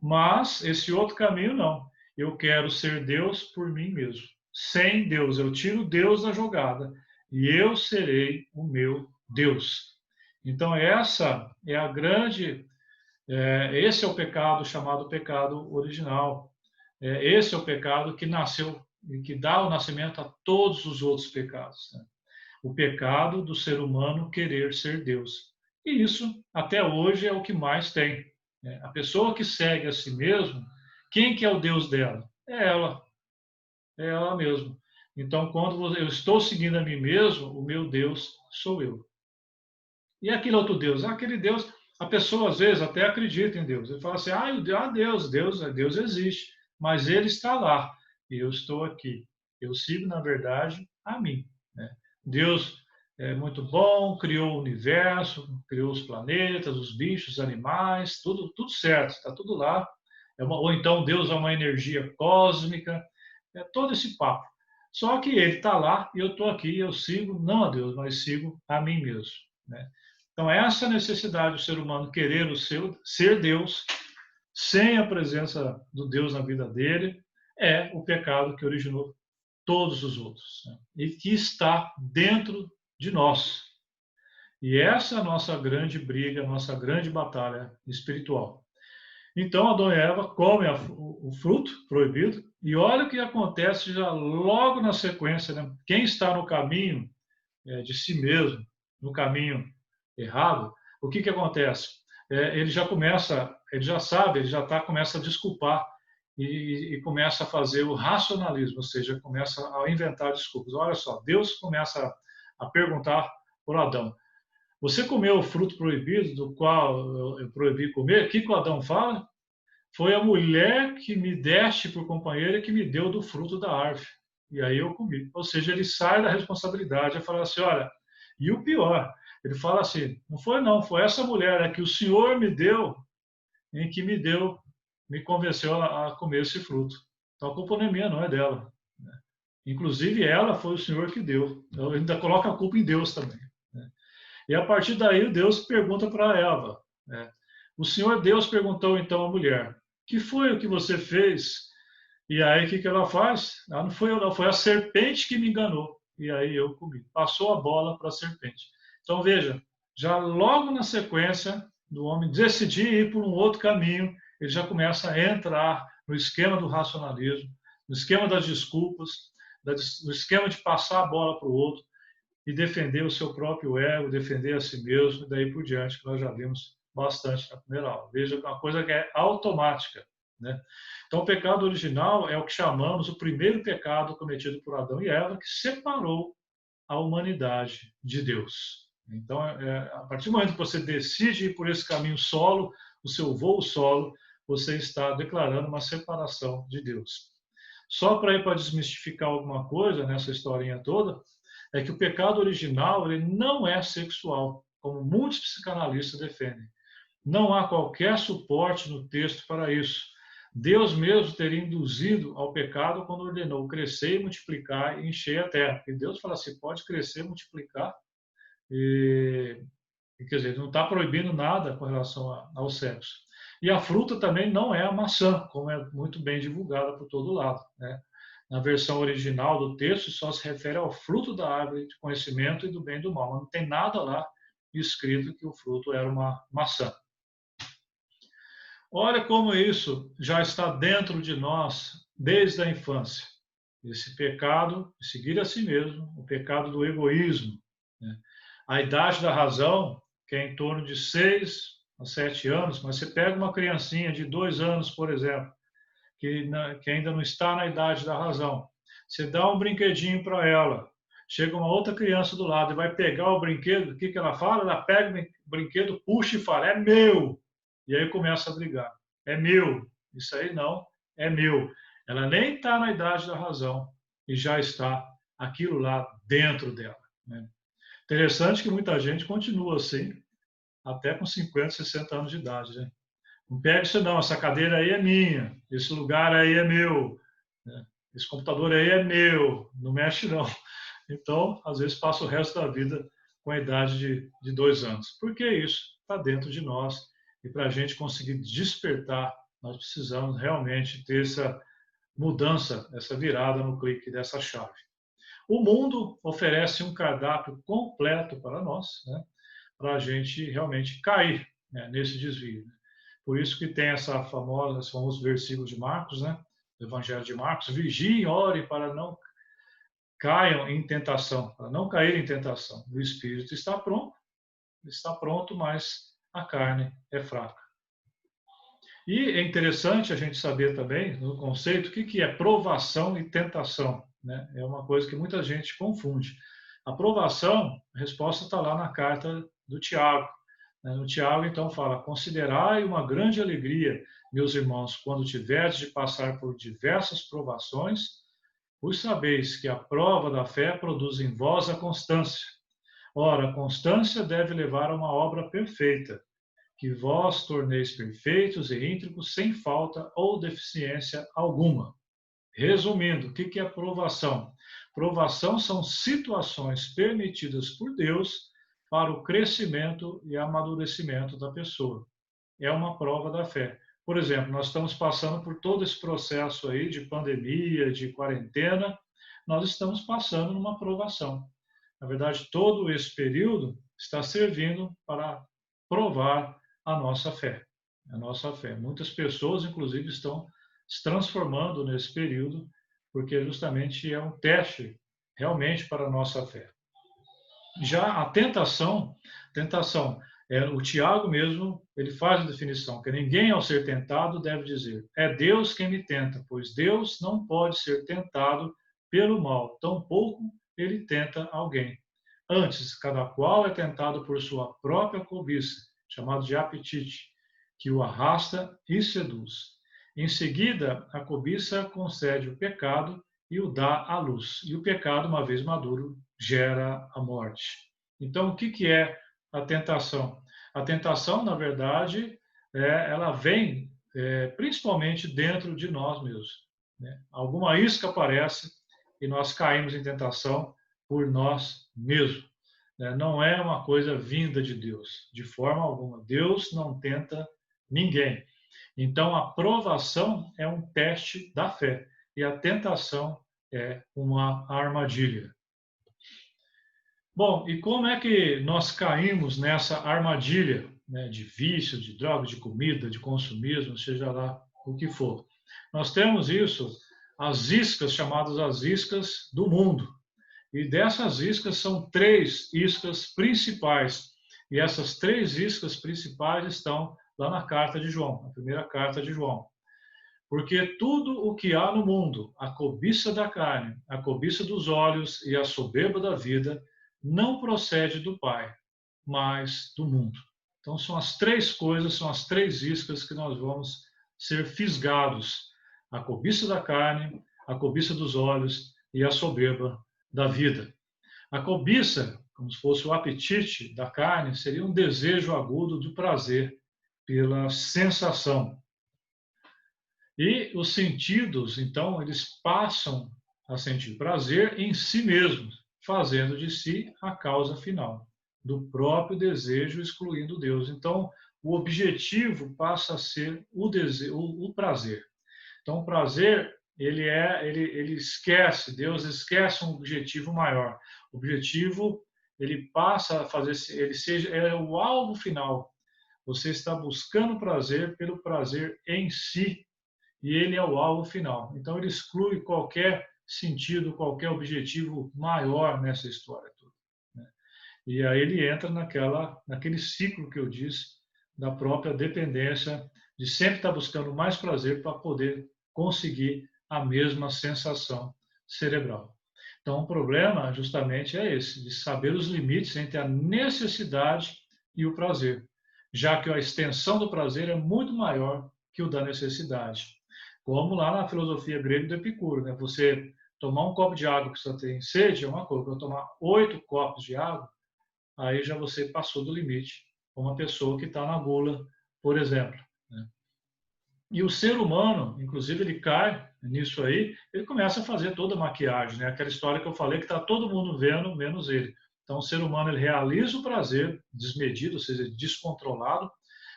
Mas esse outro caminho não. Eu quero ser Deus por mim mesmo. Sem Deus, eu tiro Deus da jogada e eu serei o meu Deus. Então essa é a grande esse é o pecado chamado pecado original. Esse é o pecado que nasceu e que dá o nascimento a todos os outros pecados, né? O pecado do ser humano querer ser Deus. E isso, até hoje, é o que mais tem, né? A pessoa que segue a si mesma, quem que é o Deus dela? É ela mesma. Então, quando eu estou seguindo a mim mesmo, o meu Deus sou eu. E aquele outro Deus? Aquele Deus, a pessoa às vezes até acredita em Deus. Ele fala assim: Deus existe, mas ele está lá e eu estou aqui. Eu sigo, na verdade, a mim, né? Deus é muito bom, criou o universo, criou os planetas, os bichos, os animais, tudo certo, está tudo lá. Ou então Deus é uma energia cósmica, é todo esse papo. Só que ele está lá e eu estou aqui, eu sigo não a Deus, mas sigo a mim mesmo, né? Então, essa necessidade do ser humano querer ser Deus, sem a presença do Deus na vida dele, é o pecado que originou todos os outros, né? E que está dentro de nós. E essa é a nossa grande briga, a nossa grande batalha espiritual. Então, Adão e Eva comem o fruto proibido, e olha o que acontece já logo na sequência, né? Quem está no caminho de si mesmo, no caminho errado, o que acontece? Ele já começa, ele já sabe, ele começa a desculpar e começa a fazer o racionalismo, ou seja, começa a inventar desculpas. Olha só, Deus começa a perguntar por Adão: você comeu o fruto proibido do qual eu proibi comer? O que o Adão fala? foi a mulher que me deste por companheira que me deu do fruto da árvore. E aí eu comi. Ou seja, ele sai da responsabilidade, ele fala assim, olha, e o pior, ele fala assim, não, foi essa mulher que o Senhor me deu, em que me convenceu a comer esse fruto. Então a culpa não é minha, não é dela. Inclusive ela foi o Senhor que deu. Então ainda coloca a culpa em Deus também. E a partir daí Deus pergunta para Eva, né? O Senhor Deus perguntou então à mulher, que foi o que você fez? E aí o que ela faz? Ela não foi eu, não, foi a serpente que me enganou. E aí eu comi. Passou a bola para a serpente. Então veja, já logo na sequência do homem decidir ir por um outro caminho, ele já começa a entrar no esquema do racionalismo, no esquema das desculpas, no esquema de passar a bola para o outro e defender o seu próprio ego, defender a si mesmo, e daí por diante, que nós já vimos bastante na primeira aula. Veja, uma coisa que é automática, né? Então, o pecado original é o que chamamos o primeiro pecado cometido por Adão e Eva, que separou a humanidade de Deus. Então, a partir do momento que você decide ir por esse caminho solo, o seu voo solo, você está declarando uma separação de Deus. Só para ir para desmistificar alguma coisa nessa historinha toda, é que o pecado original ele não é sexual, como muitos psicanalistas defendem. Não há qualquer suporte no texto para isso. Deus mesmo teria induzido ao pecado quando ordenou crescer e multiplicar e encher a terra. E Deus fala assim, pode crescer, multiplicar, quer dizer, não está proibindo nada com relação ao sexo. E a fruta também não é a maçã, como é muito bem divulgada por todo lado, né? Na versão original do texto, só se refere ao fruto da árvore de conhecimento e do bem e do mal, mas não tem nada lá escrito que o fruto era uma maçã. Olha como isso já está dentro de nós desde a infância. Esse pecado de seguir a si mesmo, o pecado do egoísmo, né? A idade da razão, que é em torno de 6 a 7 anos, mas você pega uma criancinha de 2 anos, por exemplo, que ainda não está na idade da razão. Você dá um brinquedinho para ela, chega uma outra criança do lado e vai pegar o brinquedo, o que ela fala? Ela pega o brinquedo, puxa e fala, é meu! E aí começa a brigar. É meu. Isso aí não, é meu. Ela nem está na idade da razão e já está aquilo lá dentro dela, né? Interessante que muita gente continua assim, até com 50, 60 anos de idade, né? Não pega isso não, essa cadeira aí é minha, esse lugar aí é meu, né? Esse computador aí é meu, não mexe não. Então, às vezes passa o resto da vida com a idade de 2 anos. Porque isso está dentro de nós e para a gente conseguir despertar, nós precisamos realmente ter essa mudança, essa virada no clique dessa chave. O mundo oferece um cardápio completo para nós, né? Para a gente realmente cair, né, nesse desvio. Por isso que tem esse famoso versículo de Marcos, né? Do Evangelho de Marcos, vigiem e ore para não caiam em tentação, para não cair em tentação. O espírito está pronto, mas a carne é fraca. E é interessante a gente saber também, no conceito, o que é provação e tentação, né? É uma coisa que muita gente confunde. A provação, a resposta está lá na carta do Tiago. No Tiago, então, fala: considerai uma grande alegria, meus irmãos, quando tiverdes de passar por diversas provações, pois sabeis que a prova da fé produz em vós a constância. Ora, a constância deve levar a uma obra perfeita, que vós torneis perfeitos e íntegros sem falta ou deficiência alguma. Resumindo, o que é provação? Provação são situações permitidas por Deus para o crescimento e amadurecimento da pessoa. É uma prova da fé. Por exemplo, nós estamos passando por todo esse processo aí de pandemia, de quarentena, nós estamos passando numa provação. Na verdade, todo esse período está servindo para provar a nossa fé. A nossa fé. Muitas pessoas, inclusive, estão se transformando nesse período, porque justamente é um teste realmente para a nossa fé. Já a tentação, o Tiago mesmo, ele faz a definição, que ninguém ao ser tentado deve dizer, é Deus quem me tenta, pois Deus não pode ser tentado pelo mal, tampouco ele tenta alguém. Antes, cada qual é tentado por sua própria cobiça, chamado de apetite, que o arrasta e seduz. Em seguida, a cobiça concede o pecado e o dá à luz. E o pecado, uma vez maduro, gera a morte. Então, o que é a tentação? A tentação, na verdade, ela vem principalmente dentro de nós mesmos, né? Alguma isca aparece e nós caímos em tentação por nós mesmos, né? Não é uma coisa vinda de Deus, de forma alguma. Deus não tenta ninguém. Então, a provação é um teste da fé e a tentação é uma armadilha. Bom, e como é que nós caímos nessa armadilha, né, de vício, de droga, de comida, de consumismo, seja lá o que for? Nós temos isso, as iscas, chamadas as iscas do mundo. E dessas iscas são 3 iscas principais. E essas 3 iscas principais estão lá na carta de João, na primeira carta de João. Porque tudo o que há no mundo, a cobiça da carne, a cobiça dos olhos e a soberba da vida, não procede do Pai, mas do mundo. Então são as 3 coisas, são as 3 iscas que nós vamos ser fisgados: a cobiça da carne, a cobiça dos olhos e a soberba da vida. A cobiça, como se fosse o apetite da carne, seria um desejo agudo de prazer pela sensação. E os sentidos, então, eles passam a sentir prazer em si mesmos, fazendo de si a causa final do próprio desejo, excluindo Deus. Então, o objetivo passa a ser o desejo, o prazer. Então, o prazer, ele esquece, Deus esquece um objetivo maior. O objetivo, ele passa a fazer, ele seja, é o alvo final. Você está buscando prazer pelo prazer em si, e ele é o alvo final. Então, ele exclui qualquer sentido, qualquer objetivo maior nessa história toda, né? E aí ele entra naquele ciclo que eu disse, da própria dependência, de sempre estar buscando mais prazer para poder conseguir a mesma sensação cerebral. Então, o problema justamente é esse, de saber os limites entre a necessidade e o prazer, já que a extensão do prazer é muito maior que o da necessidade. Como lá na filosofia grega do Epicuro, né? Você tomar um copo de água que você tem sede é uma coisa, eu tomar 8 copos de água, aí já você passou do limite, uma pessoa que está na gula, por exemplo, né? E o ser humano, inclusive, ele cai nisso aí, ele começa a fazer toda a maquiagem, né? Aquela história que eu falei que está todo mundo vendo, menos ele. Então, o ser humano ele realiza o prazer desmedido, ou seja, descontrolado,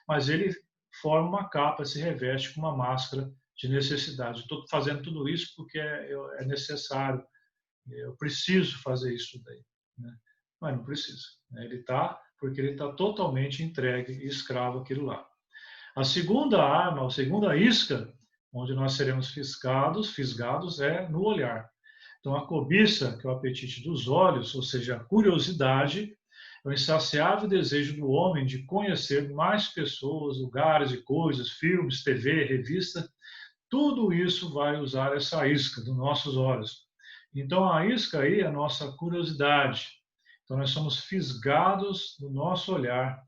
mas ele forma uma capa, se reveste com uma máscara de necessidade. Estou fazendo tudo isso porque é necessário, eu preciso fazer isso daí, né? Mas não precisa, né? Ele está porque ele está totalmente entregue e escravo àquilo lá. A segunda arma, a segunda isca, onde nós seremos fisgados é no olhar. Então, a cobiça, que é o apetite dos olhos, ou seja, a curiosidade, é o insaciável desejo do homem de conhecer mais pessoas, lugares e coisas, filmes, TV, revista. Tudo isso vai usar essa isca dos nossos olhos. Então, a isca aí é a nossa curiosidade. Então, nós somos fisgados no nosso olhar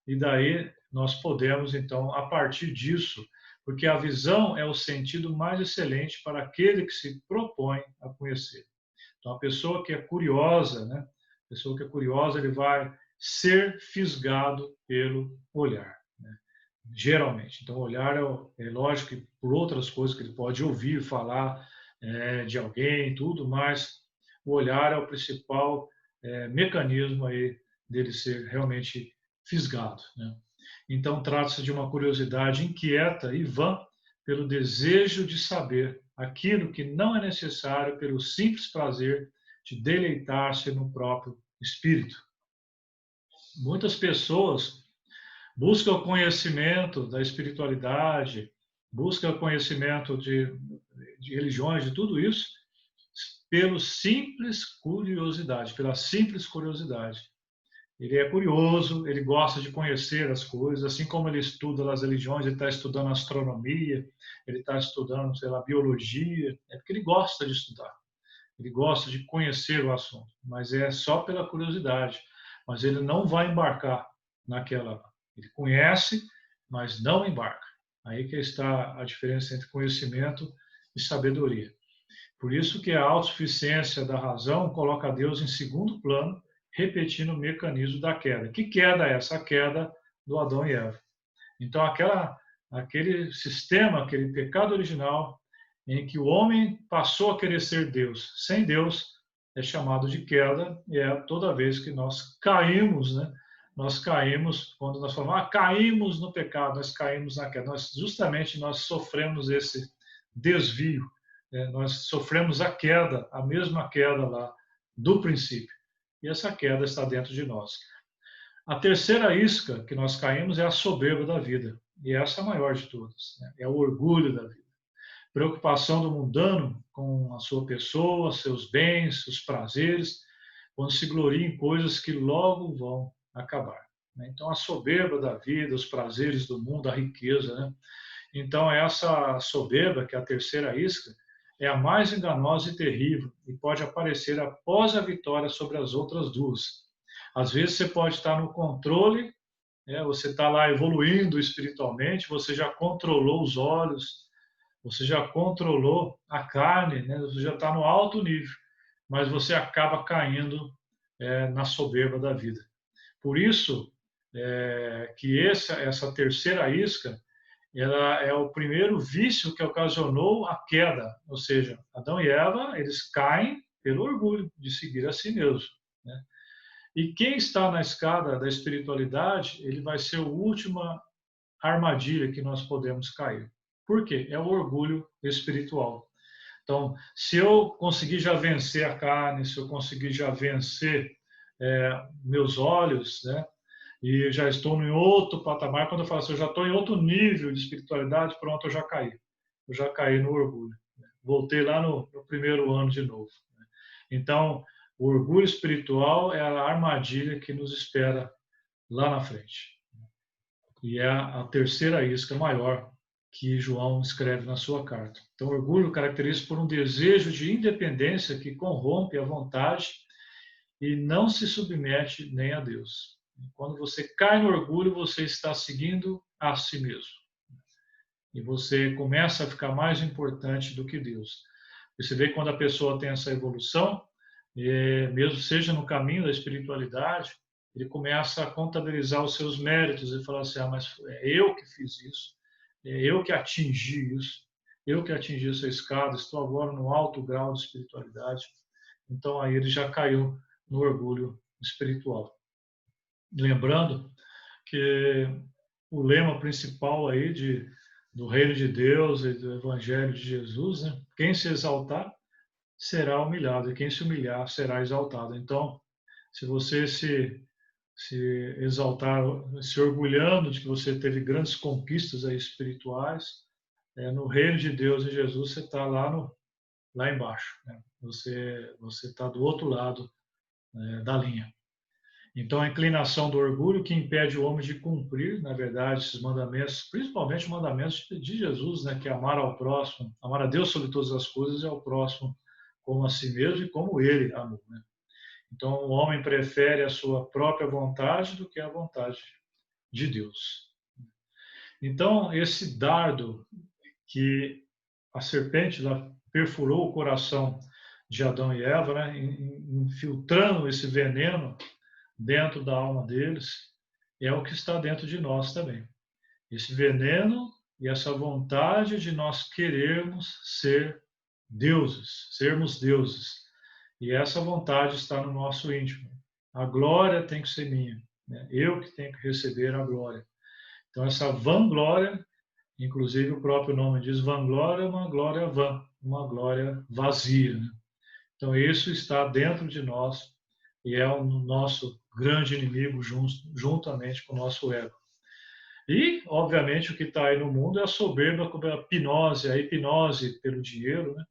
e daí nós podemos, então, a partir disso, porque a visão é o sentido mais excelente para aquele que se propõe a conhecer. Então, a pessoa que é curiosa, né? A pessoa que é curiosa, ele vai ser fisgado pelo olhar, né? Geralmente. Então, o olhar é lógico que por outras coisas que ele pode ouvir, falar de alguém, tudo, mas o olhar é o principal mecanismo aí dele ser realmente fisgado, né? Então, trata-se de uma curiosidade inquieta e vã pelo desejo de saber aquilo que não é necessário pelo simples prazer de deleitar-se no próprio espírito. Muitas pessoas buscam conhecimento da espiritualidade, buscam conhecimento de religiões, de tudo isso, pela simples curiosidade. Ele é curioso, ele gosta de conhecer as coisas, assim como ele estuda as religiões, ele está estudando astronomia, ele está estudando, sei lá, biologia, é porque ele gosta de estudar, ele gosta de conhecer o assunto, mas é só pela curiosidade, mas ele não vai embarcar naquela, ele conhece, mas não embarca. Aí que está a diferença entre conhecimento e sabedoria. Por isso que a autossuficiência da razão coloca Deus em segundo plano, repetindo o mecanismo da queda. Que queda é essa? A queda do Adão e Eva. Então, aquele sistema, aquele pecado original, em que o homem passou a querer ser Deus, sem Deus, é chamado de queda, e é toda vez que nós caímos, né? Nós caímos, quando nós falamos, caímos no pecado, nós caímos na queda. Justamente nós sofremos esse desvio, né? Nós sofremos a queda, a mesma queda lá do princípio. E essa queda está dentro de nós. A terceira isca que nós caímos é a soberba da vida. E essa é a maior de todas, né? É o orgulho da vida. Preocupação do mundano com a sua pessoa, seus bens, seus prazeres, quando se gloria em coisas que logo vão acabar, né? Então, a soberba da vida, os prazeres do mundo, a riqueza, né? Então, essa soberba, que é a terceira isca, é a mais enganosa e terrível e pode aparecer após a vitória sobre as outras duas. Às vezes, você pode estar no controle, né? Você está lá evoluindo espiritualmente, você já controlou os olhos, você já controlou a carne, né? Você já está no alto nível, mas você acaba caindo na soberba da vida. Por isso que essa terceira isca, ela é o primeiro vício que ocasionou a queda, ou seja, Adão e Eva, eles caem pelo orgulho de seguir a si mesmo, né? E quem está na escada da espiritualidade, ele vai ser a última armadilha que nós podemos cair. Por quê? É o orgulho espiritual. Então, se eu conseguir já vencer a carne, se eu conseguir já vencer meus olhos, né? E já estou em outro patamar, quando eu falo assim, eu já estou em outro nível de espiritualidade, pronto, eu já caí. Eu já caí no orgulho. Voltei lá no primeiro ano de novo. Então, o orgulho espiritual é a armadilha que nos espera lá na frente. E é a terceira isca maior que João escreve na sua carta. Então, orgulho caracteriza por um desejo de independência que corrompe a vontade e não se submete nem a Deus. Quando você cai no orgulho, você está seguindo a si mesmo. E você começa a ficar mais importante do que Deus. Você vê que quando a pessoa tem essa evolução, mesmo seja no caminho da espiritualidade, ele começa a contabilizar os seus méritos e falar assim, mas é eu que fiz isso, é eu que atingi isso, eu que atingi essa escada, estou agora no alto grau de espiritualidade. Então aí ele já caiu no orgulho espiritual. Lembrando que o lema principal aí do reino de Deus e do evangelho de Jesus, né? Quem se exaltar será humilhado e quem se humilhar será exaltado. Então, se você se exaltar, se orgulhando de que você teve grandes conquistas aí espirituais, no reino de Deus e Jesus você está lá embaixo, né? Você está do outro lado da linha. Então, a inclinação do orgulho que impede o homem de cumprir, na verdade, esses mandamentos, principalmente os mandamentos de Jesus, né, que é amar ao próximo, amar a Deus sobre todas as coisas e ao próximo como a si mesmo e como ele amou, né? Então, o homem prefere a sua própria vontade do que a vontade de Deus. Então, esse dardo que a serpente lá perfurou o coração de Adão e Eva, né, infiltrando esse veneno dentro da alma deles, é o que está dentro de nós também. Esse veneno e essa vontade de nós querermos ser deuses, sermos deuses. E essa vontade está no nosso íntimo. A glória tem que ser minha, né? Eu que tenho que receber a glória. Então, essa vanglória, inclusive o próprio nome diz, vanglória é uma glória vã, uma glória vazia, né? Então, isso está dentro de nós e é o nosso grande inimigo juntamente com o nosso ego. E, obviamente, o que está aí no mundo é a soberba, a hipnose, a hipnose pelo dinheiro, né?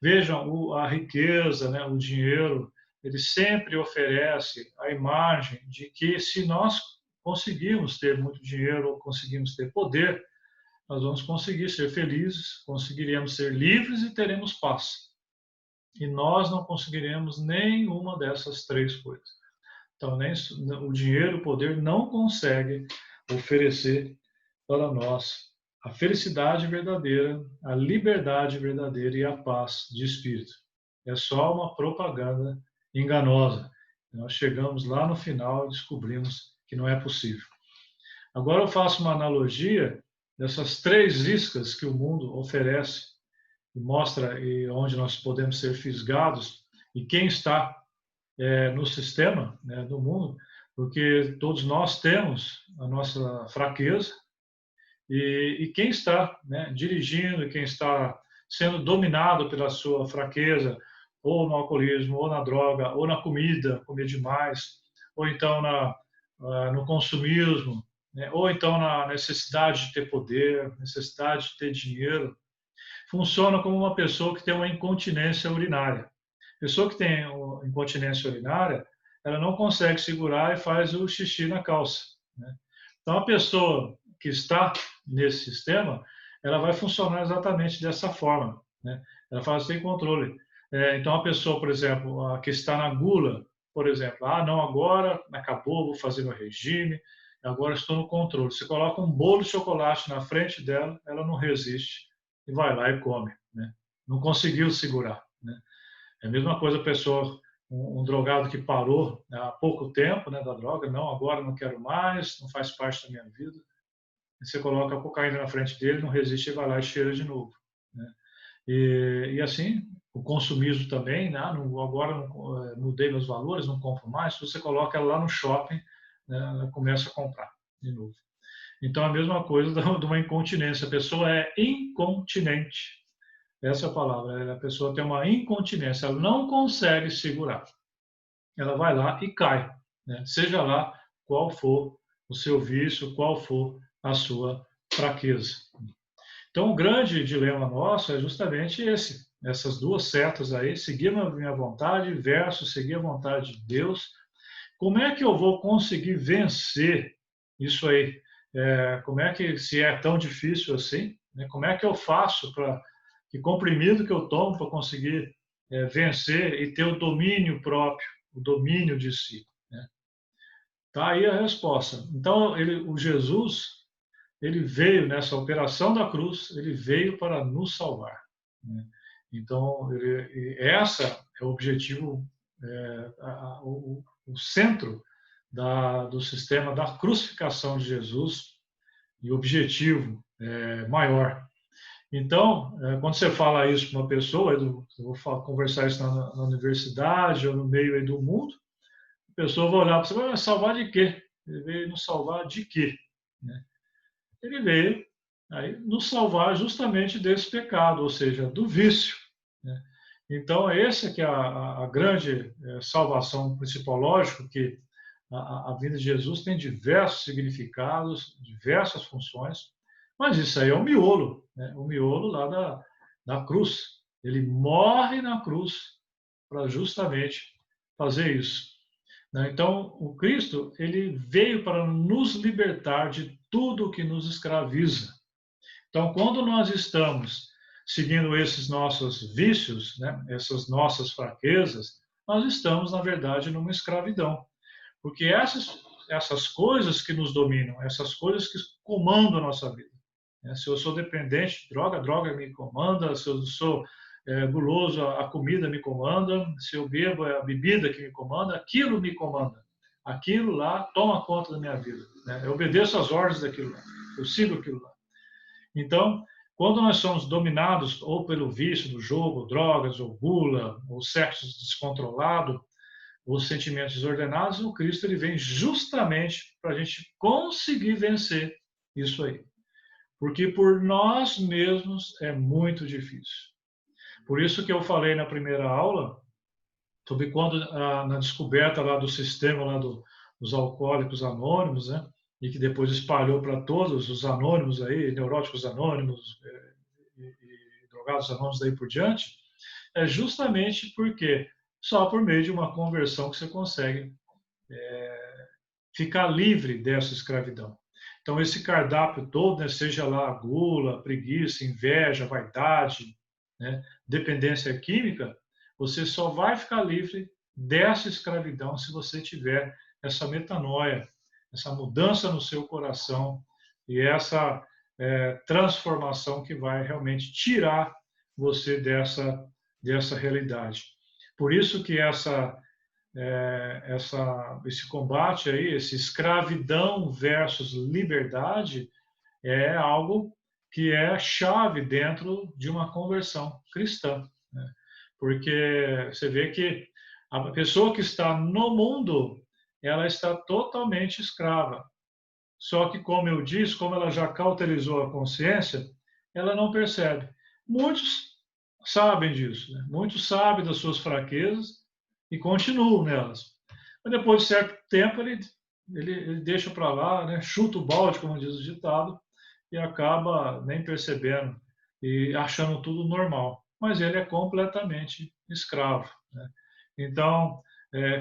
Vejam, a riqueza, né, o dinheiro, ele sempre oferece a imagem de que se nós conseguirmos ter muito dinheiro ou conseguirmos ter poder, nós vamos conseguir ser felizes, conseguiremos ser livres e teremos paz. E nós não conseguiremos nenhuma dessas três coisas. Então, nem o dinheiro, o poder não consegue oferecer para nós a felicidade verdadeira, a liberdade verdadeira e a paz de espírito. É só uma propaganda enganosa. Nós chegamos lá no final e descobrimos que não é possível. Agora eu faço uma analogia dessas 3 iscas que o mundo oferece e mostra e onde nós podemos ser fisgados e quem está no sistema, né, do mundo, porque todos nós temos a nossa fraqueza e quem está, né, dirigindo, quem está sendo dominado pela sua fraqueza, ou no alcoolismo, ou na droga, ou na comida, comer demais, ou então no consumismo, né, ou então na necessidade de ter poder, necessidade de ter dinheiro, funciona como uma pessoa que tem uma incontinência urinária. Pessoa que tem incontinência urinária, ela não consegue segurar e faz o xixi na calça, né? Então, a pessoa que está nesse sistema, ela vai funcionar exatamente dessa forma, né? Ela faz sem controle. Então, a pessoa, por exemplo, a que está na gula, por exemplo, não, agora acabou, vou fazer meu regime, agora estou no controle. Você coloca um bolo de chocolate na frente dela, ela não resiste e vai lá e come, né? Não conseguiu segurar, né? É a mesma coisa a pessoa, um drogado que parou há pouco tempo, né, da droga, não, agora não quero mais, não faz parte da minha vida. E você coloca a cocaína na frente dele, não resiste e vai lá e cheira de novo, né? E assim, o consumismo também, né? Agora não, mudei meus valores, não compro mais. Você coloca ela lá no shopping, né, ela começa a comprar de novo. Então, a mesma coisa de uma incontinência. A pessoa é incontinente. Essa é a palavra. A pessoa tem uma incontinência, ela não consegue segurar. Ela vai lá e cai, né? Seja lá qual for o seu vício, qual for a sua fraqueza. Então, o grande dilema nosso é justamente esse, essas 2 setas aí, seguir a minha vontade versus seguir a vontade de Deus. Como é que eu vou conseguir vencer isso aí? Como é que, se é tão difícil assim, né? Como é que eu faço para, que comprimido que eu tomo para conseguir vencer e ter o domínio próprio, o domínio de si, né? Tá aí a resposta. Então, o Jesus, ele veio nessa operação da cruz, ele veio para nos salvar, né? Então, essa é o objetivo, o centro do sistema da crucificação de Jesus e objetivo maior. Então, quando você fala isso para uma pessoa, eu vou conversar isso na universidade ou no meio aí do mundo, a pessoa vai olhar para você e vai salvar de quê? Ele veio nos salvar de quê, né? Ele veio aí nos salvar justamente desse pecado, ou seja, do vício, né? Então, essa que é a grande salvação principológica, que a vida de Jesus tem diversos significados, diversas funções, mas isso aí é o miolo, né? O miolo lá da cruz. Ele morre na cruz para justamente fazer isso, né? Então, o Cristo, ele veio para nos libertar de tudo que nos escraviza. Então, quando nós estamos seguindo esses nossos vícios, né, essas nossas fraquezas, nós estamos, na verdade, numa escravidão. Porque essas coisas que nos dominam, essas coisas que comandam a nossa vida, né? Se eu sou dependente de droga, a droga me comanda. Se eu sou guloso, a comida me comanda. Se eu bebo, é a bebida que me comanda. Aquilo me comanda. Aquilo lá toma conta da minha vida, né? Eu obedeço às ordens daquilo lá. Eu sigo aquilo lá. Então, quando nós somos dominados ou pelo vício do jogo, drogas, ou gula, ou sexo descontrolado, os sentimentos desordenados, o Cristo ele vem justamente para a gente conseguir vencer isso aí. Porque por nós mesmos é muito difícil. Por isso que eu falei na primeira aula sobre quando na descoberta lá do sistema lá dos alcoólicos anônimos, né? E que depois espalhou para todos os anônimos aí, neuróticos anônimos, e drogados anônimos daí por diante, é justamente porque só por meio de uma conversão que você consegue ficar livre dessa escravidão. Então, esse cardápio todo, né, seja lá gula, preguiça, inveja, vaidade, né, dependência química, você só vai ficar livre dessa escravidão se você tiver essa metanoia, essa mudança no seu coração e essa transformação que vai realmente tirar você dessa realidade. Por isso que esse combate aí, esse escravidão versus liberdade, é algo que é chave dentro de uma conversão cristã, né? Porque você vê que a pessoa que está no mundo, ela está totalmente escrava. Só que, como eu disse, como ela já cauterizou a consciência, ela não percebe. Muitos sabem disso, né? Muitos sabem das suas fraquezas e continuam nelas. Mas depois de certo tempo, ele deixa para lá, né? Chuta o balde, como diz o ditado, e acaba nem percebendo e achando tudo normal. Mas ele é completamente escravo, né? Então,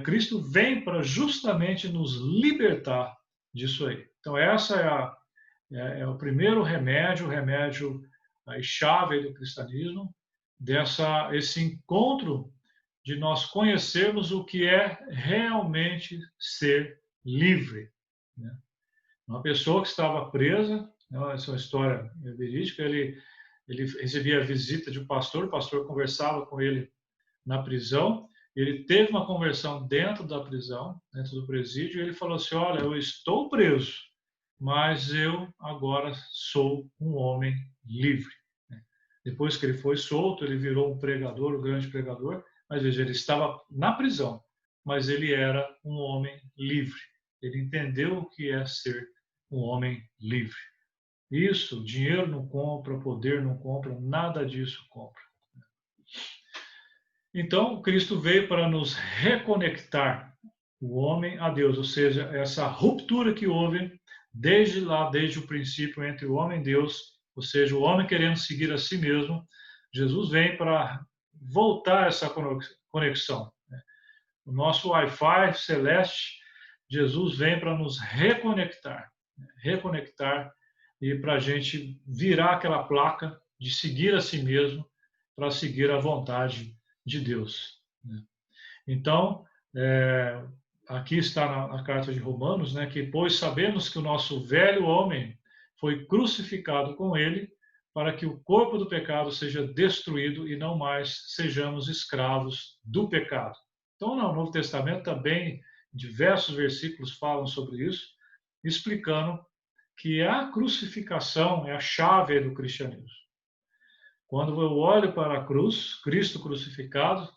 Cristo vem para justamente nos libertar disso aí. Então, essa é o primeiro remédio, o remédio a chave do cristianismo, esse encontro de nós conhecermos o que é realmente ser livre, né? Uma pessoa que estava presa, essa é uma história verídica, ele recebia a visita de um pastor, o pastor conversava com ele na prisão, ele teve uma conversão dentro da prisão, dentro do presídio, e ele falou assim: olha, eu estou preso, mas eu agora sou um homem livre. Depois que ele foi solto, ele virou um pregador, um grande pregador, mas veja, ele estava na prisão, mas ele era um homem livre. Ele entendeu o que é ser um homem livre. Isso, dinheiro não compra, poder não compra, nada disso compra. Então, Cristo veio para nos reconectar o homem a Deus, ou seja, essa ruptura que houve desde lá, desde o princípio entre o homem e Deus, ou seja, o homem querendo seguir a si mesmo. Jesus vem para voltar essa conexão. O nosso Wi-Fi celeste, Jesus vem para nos reconectar e para a gente virar aquela placa de seguir a si mesmo para seguir a vontade de Deus, né? Então, aqui está na carta de Romanos, né, que pois sabemos que o nosso velho homem foi crucificado com ele para que o corpo do pecado seja destruído e não mais sejamos escravos do pecado. Então, no Novo Testamento também diversos versículos falam sobre isso, explicando que a crucificação é a chave do cristianismo. Quando eu olho para a cruz, Cristo crucificado,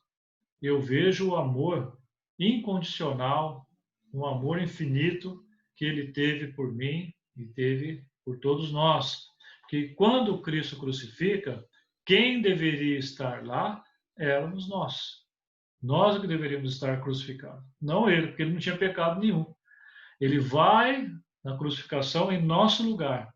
eu vejo o amor incondicional, um amor infinito que ele teve por mim e teve por todos nós. Porque quando Cristo crucifica, quem deveria estar lá éramos nós. Nós é que deveríamos estar crucificados, não ele, porque ele não tinha pecado nenhum. Ele vai na crucificação em nosso lugar.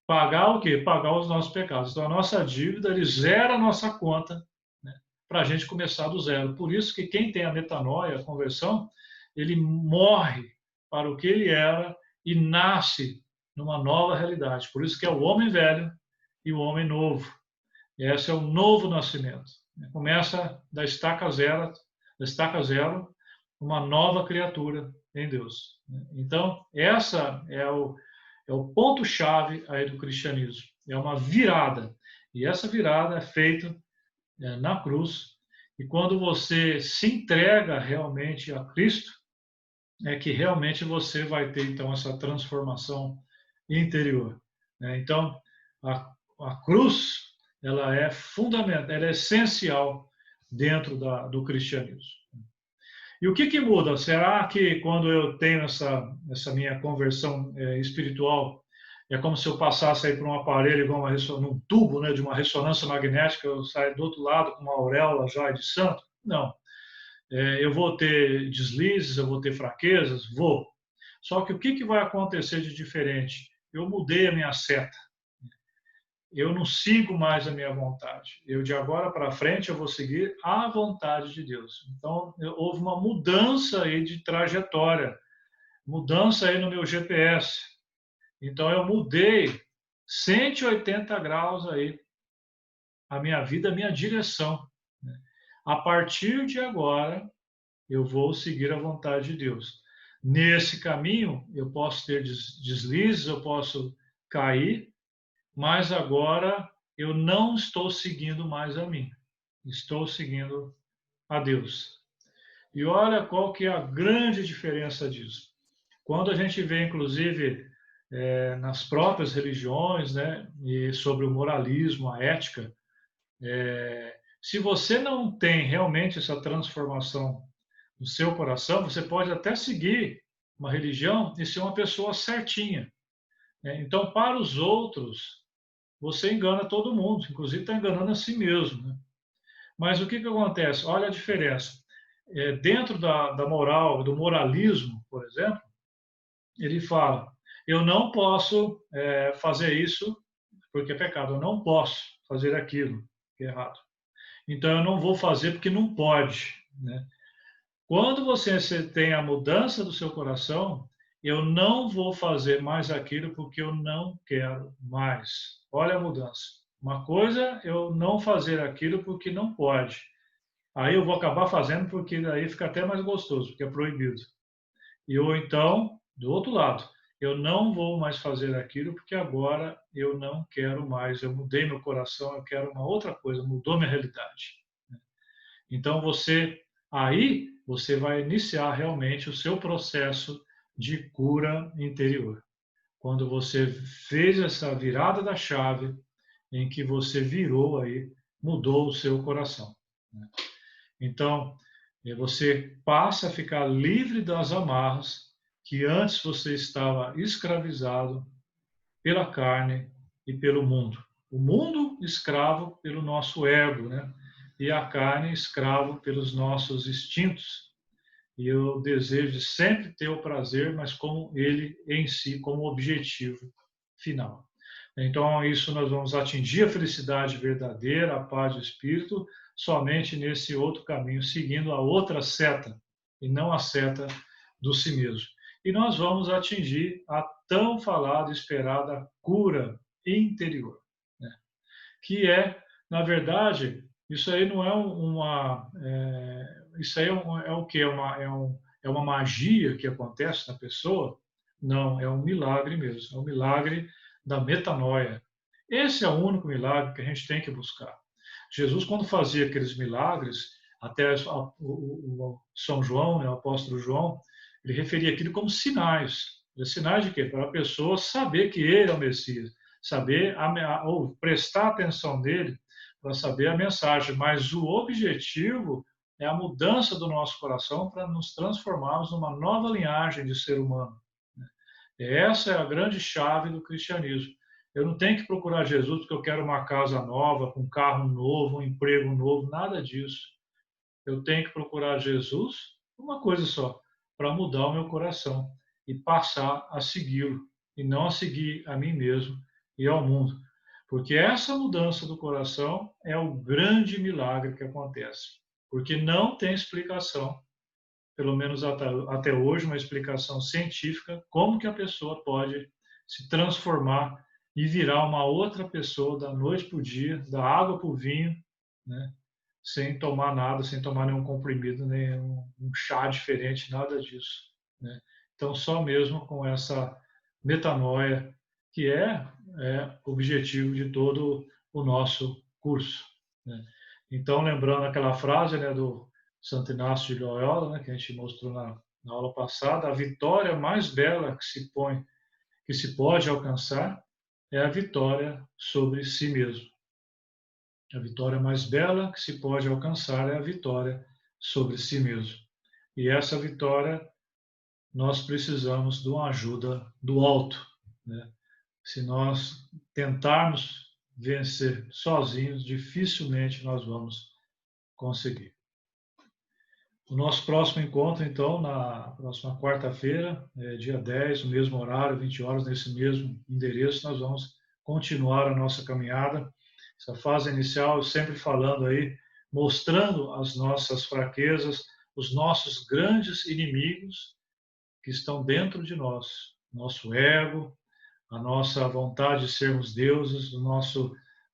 Pagar o quê? Pagar os nossos pecados. Então, a nossa dívida, ele zera a nossa conta, né, para a gente começar do zero. Por isso que quem tem a metanoia, a conversão, ele morre para o que ele era e nasce numa nova realidade. Por isso que é o homem velho e o homem novo. E esse é o novo nascimento. Começa da estaca zero, uma nova criatura em Deus. Então, essa é o ponto-chave aí do cristianismo. É uma virada. E essa virada é feita na cruz. E quando você se entrega realmente a Cristo, é que realmente você vai ter, então, essa transformação interior. Então, a cruz, ela é fundamental, ela é essencial dentro do cristianismo. E o que muda? Será que quando eu tenho essa minha conversão espiritual, é como se eu passasse aí por um aparelho igual num tubo, né, de uma ressonância magnética, eu saio do outro lado com uma auréola já de santo? Não. Eu vou ter deslizes, eu vou ter fraquezas? Vou. Só que o que vai acontecer de diferente? Eu mudei a minha seta. Eu não sigo mais a minha vontade. Eu, de agora para frente, eu vou seguir a vontade de Deus. Então, houve uma mudança aí de trajetória, mudança aí no meu GPS. Então, eu mudei 180 graus aí a minha vida, a minha direção. A partir de agora, eu vou seguir a vontade de Deus. Nesse caminho, eu posso ter deslizes, eu posso cair, mas agora eu não estou seguindo mais a mim, estou seguindo a Deus. E olha qual que é a grande diferença disso. Quando a gente vê, inclusive, nas próprias religiões, né, e sobre o moralismo, a ética, se você não tem realmente essa transformação no seu coração, você pode até seguir uma religião e ser uma pessoa certinha, né? Então, para os outros, você engana todo mundo, inclusive está enganando a si mesmo, né? Mas o que que acontece? Olha a diferença. Dentro da moral, do moralismo, por exemplo, ele fala: eu não posso fazer isso porque é pecado, eu não posso fazer aquilo que é errado. Então eu não vou fazer porque não pode, né? Quando você tem a mudança do seu coração, eu não vou fazer mais aquilo porque eu não quero mais. Olha a mudança. Uma coisa é eu não fazer aquilo porque não pode. Aí eu vou acabar fazendo porque daí fica até mais gostoso, porque é proibido. E ou então, do outro lado, eu não vou mais fazer aquilo porque agora eu não quero mais. Eu mudei meu coração, eu quero uma outra coisa, mudou minha realidade. Então você vai iniciar realmente o seu processo de cura interior. Quando você fez essa virada da chave em que você virou aí, mudou o seu coração, né? Então, você passa a ficar livre das amarras que antes você estava escravizado pela carne e pelo mundo. O mundo escravo pelo nosso ego, né? E a carne escravo pelos nossos instintos. E o desejo de sempre ter o prazer, mas como ele em si, como objetivo final. Então, isso nós vamos atingir a felicidade verdadeira, a paz do espírito, somente nesse outro caminho, seguindo a outra seta, e não a seta do si mesmo. E nós vamos atingir a tão falada e esperada cura interior, né? Que é, na verdade, isso aí não é isso aí é o que? É uma magia que acontece na pessoa? Não, é um milagre mesmo, é um milagre da metanoia. Esse é o único milagre que a gente tem que buscar. Jesus, quando fazia aqueles milagres, até o São João, né, o apóstolo João, ele referia aquilo como sinais. Sinais de quê? Para a pessoa saber que ele é o Messias, saber ou prestar atenção nele para saber a mensagem. Mas o objetivo é a mudança do nosso coração para nos transformarmos numa nova linhagem de ser humano. Essa é a grande chave do cristianismo. Eu não tenho que procurar Jesus porque eu quero uma casa nova, um carro novo, um emprego novo, nada disso. Eu tenho que procurar Jesus, uma coisa só, para mudar o meu coração e passar a segui-lo, e não a seguir a mim mesmo e ao mundo. Porque essa mudança do coração é o grande milagre que acontece. Porque não tem explicação, pelo menos até hoje, uma explicação científica, como que a pessoa pode se transformar e virar uma outra pessoa da noite para o dia, da água para o vinho, né? Sem tomar nada, sem tomar nenhum comprimido, nem um chá diferente, nada disso, né? Então, só mesmo com essa metanoia, que é objetivo de todo o nosso curso, né? Então, lembrando aquela frase, né, do Santo Inácio de Loyola, né, que a gente mostrou na aula passada, a vitória mais bela que se pode alcançar é a vitória sobre si mesmo. A vitória mais bela que se pode alcançar é a vitória sobre si mesmo. E essa vitória nós precisamos de uma ajuda do alto, né? Se nós tentarmos vencer sozinhos, dificilmente nós vamos conseguir. O nosso próximo encontro, então, na próxima quarta-feira, dia 10, no mesmo horário, 20 horas, nesse mesmo endereço, nós vamos continuar a nossa caminhada. Essa fase inicial, sempre falando aí, mostrando as nossas fraquezas, os nossos grandes inimigos que estão dentro de nós, nosso ego, a nossa vontade de sermos deuses, a nossa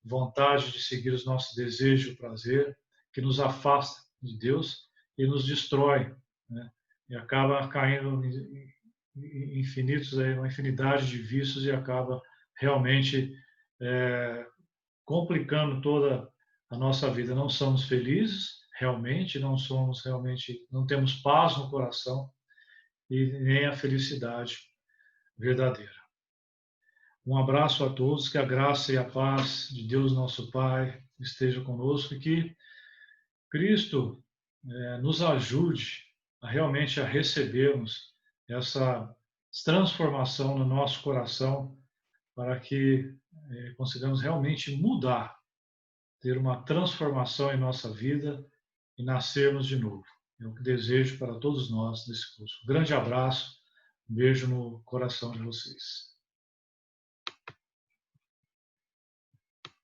vontade de seguir os nossos desejos e prazer, que nos afasta de Deus e nos destrói, né? E acaba caindo em infinitos, uma infinidade de vícios e acaba realmente complicando toda a nossa vida. Não somos felizes, realmente, não somos realmente, não temos paz no coração e nem a felicidade verdadeira. Um abraço a todos, que a graça e a paz de Deus nosso Pai esteja conosco e que Cristo nos ajude a realmente a recebermos essa transformação no nosso coração para que consigamos realmente mudar, ter uma transformação em nossa vida e nascermos de novo. É o que desejo para todos nós nesse curso. Um grande abraço, um beijo no coração de vocês.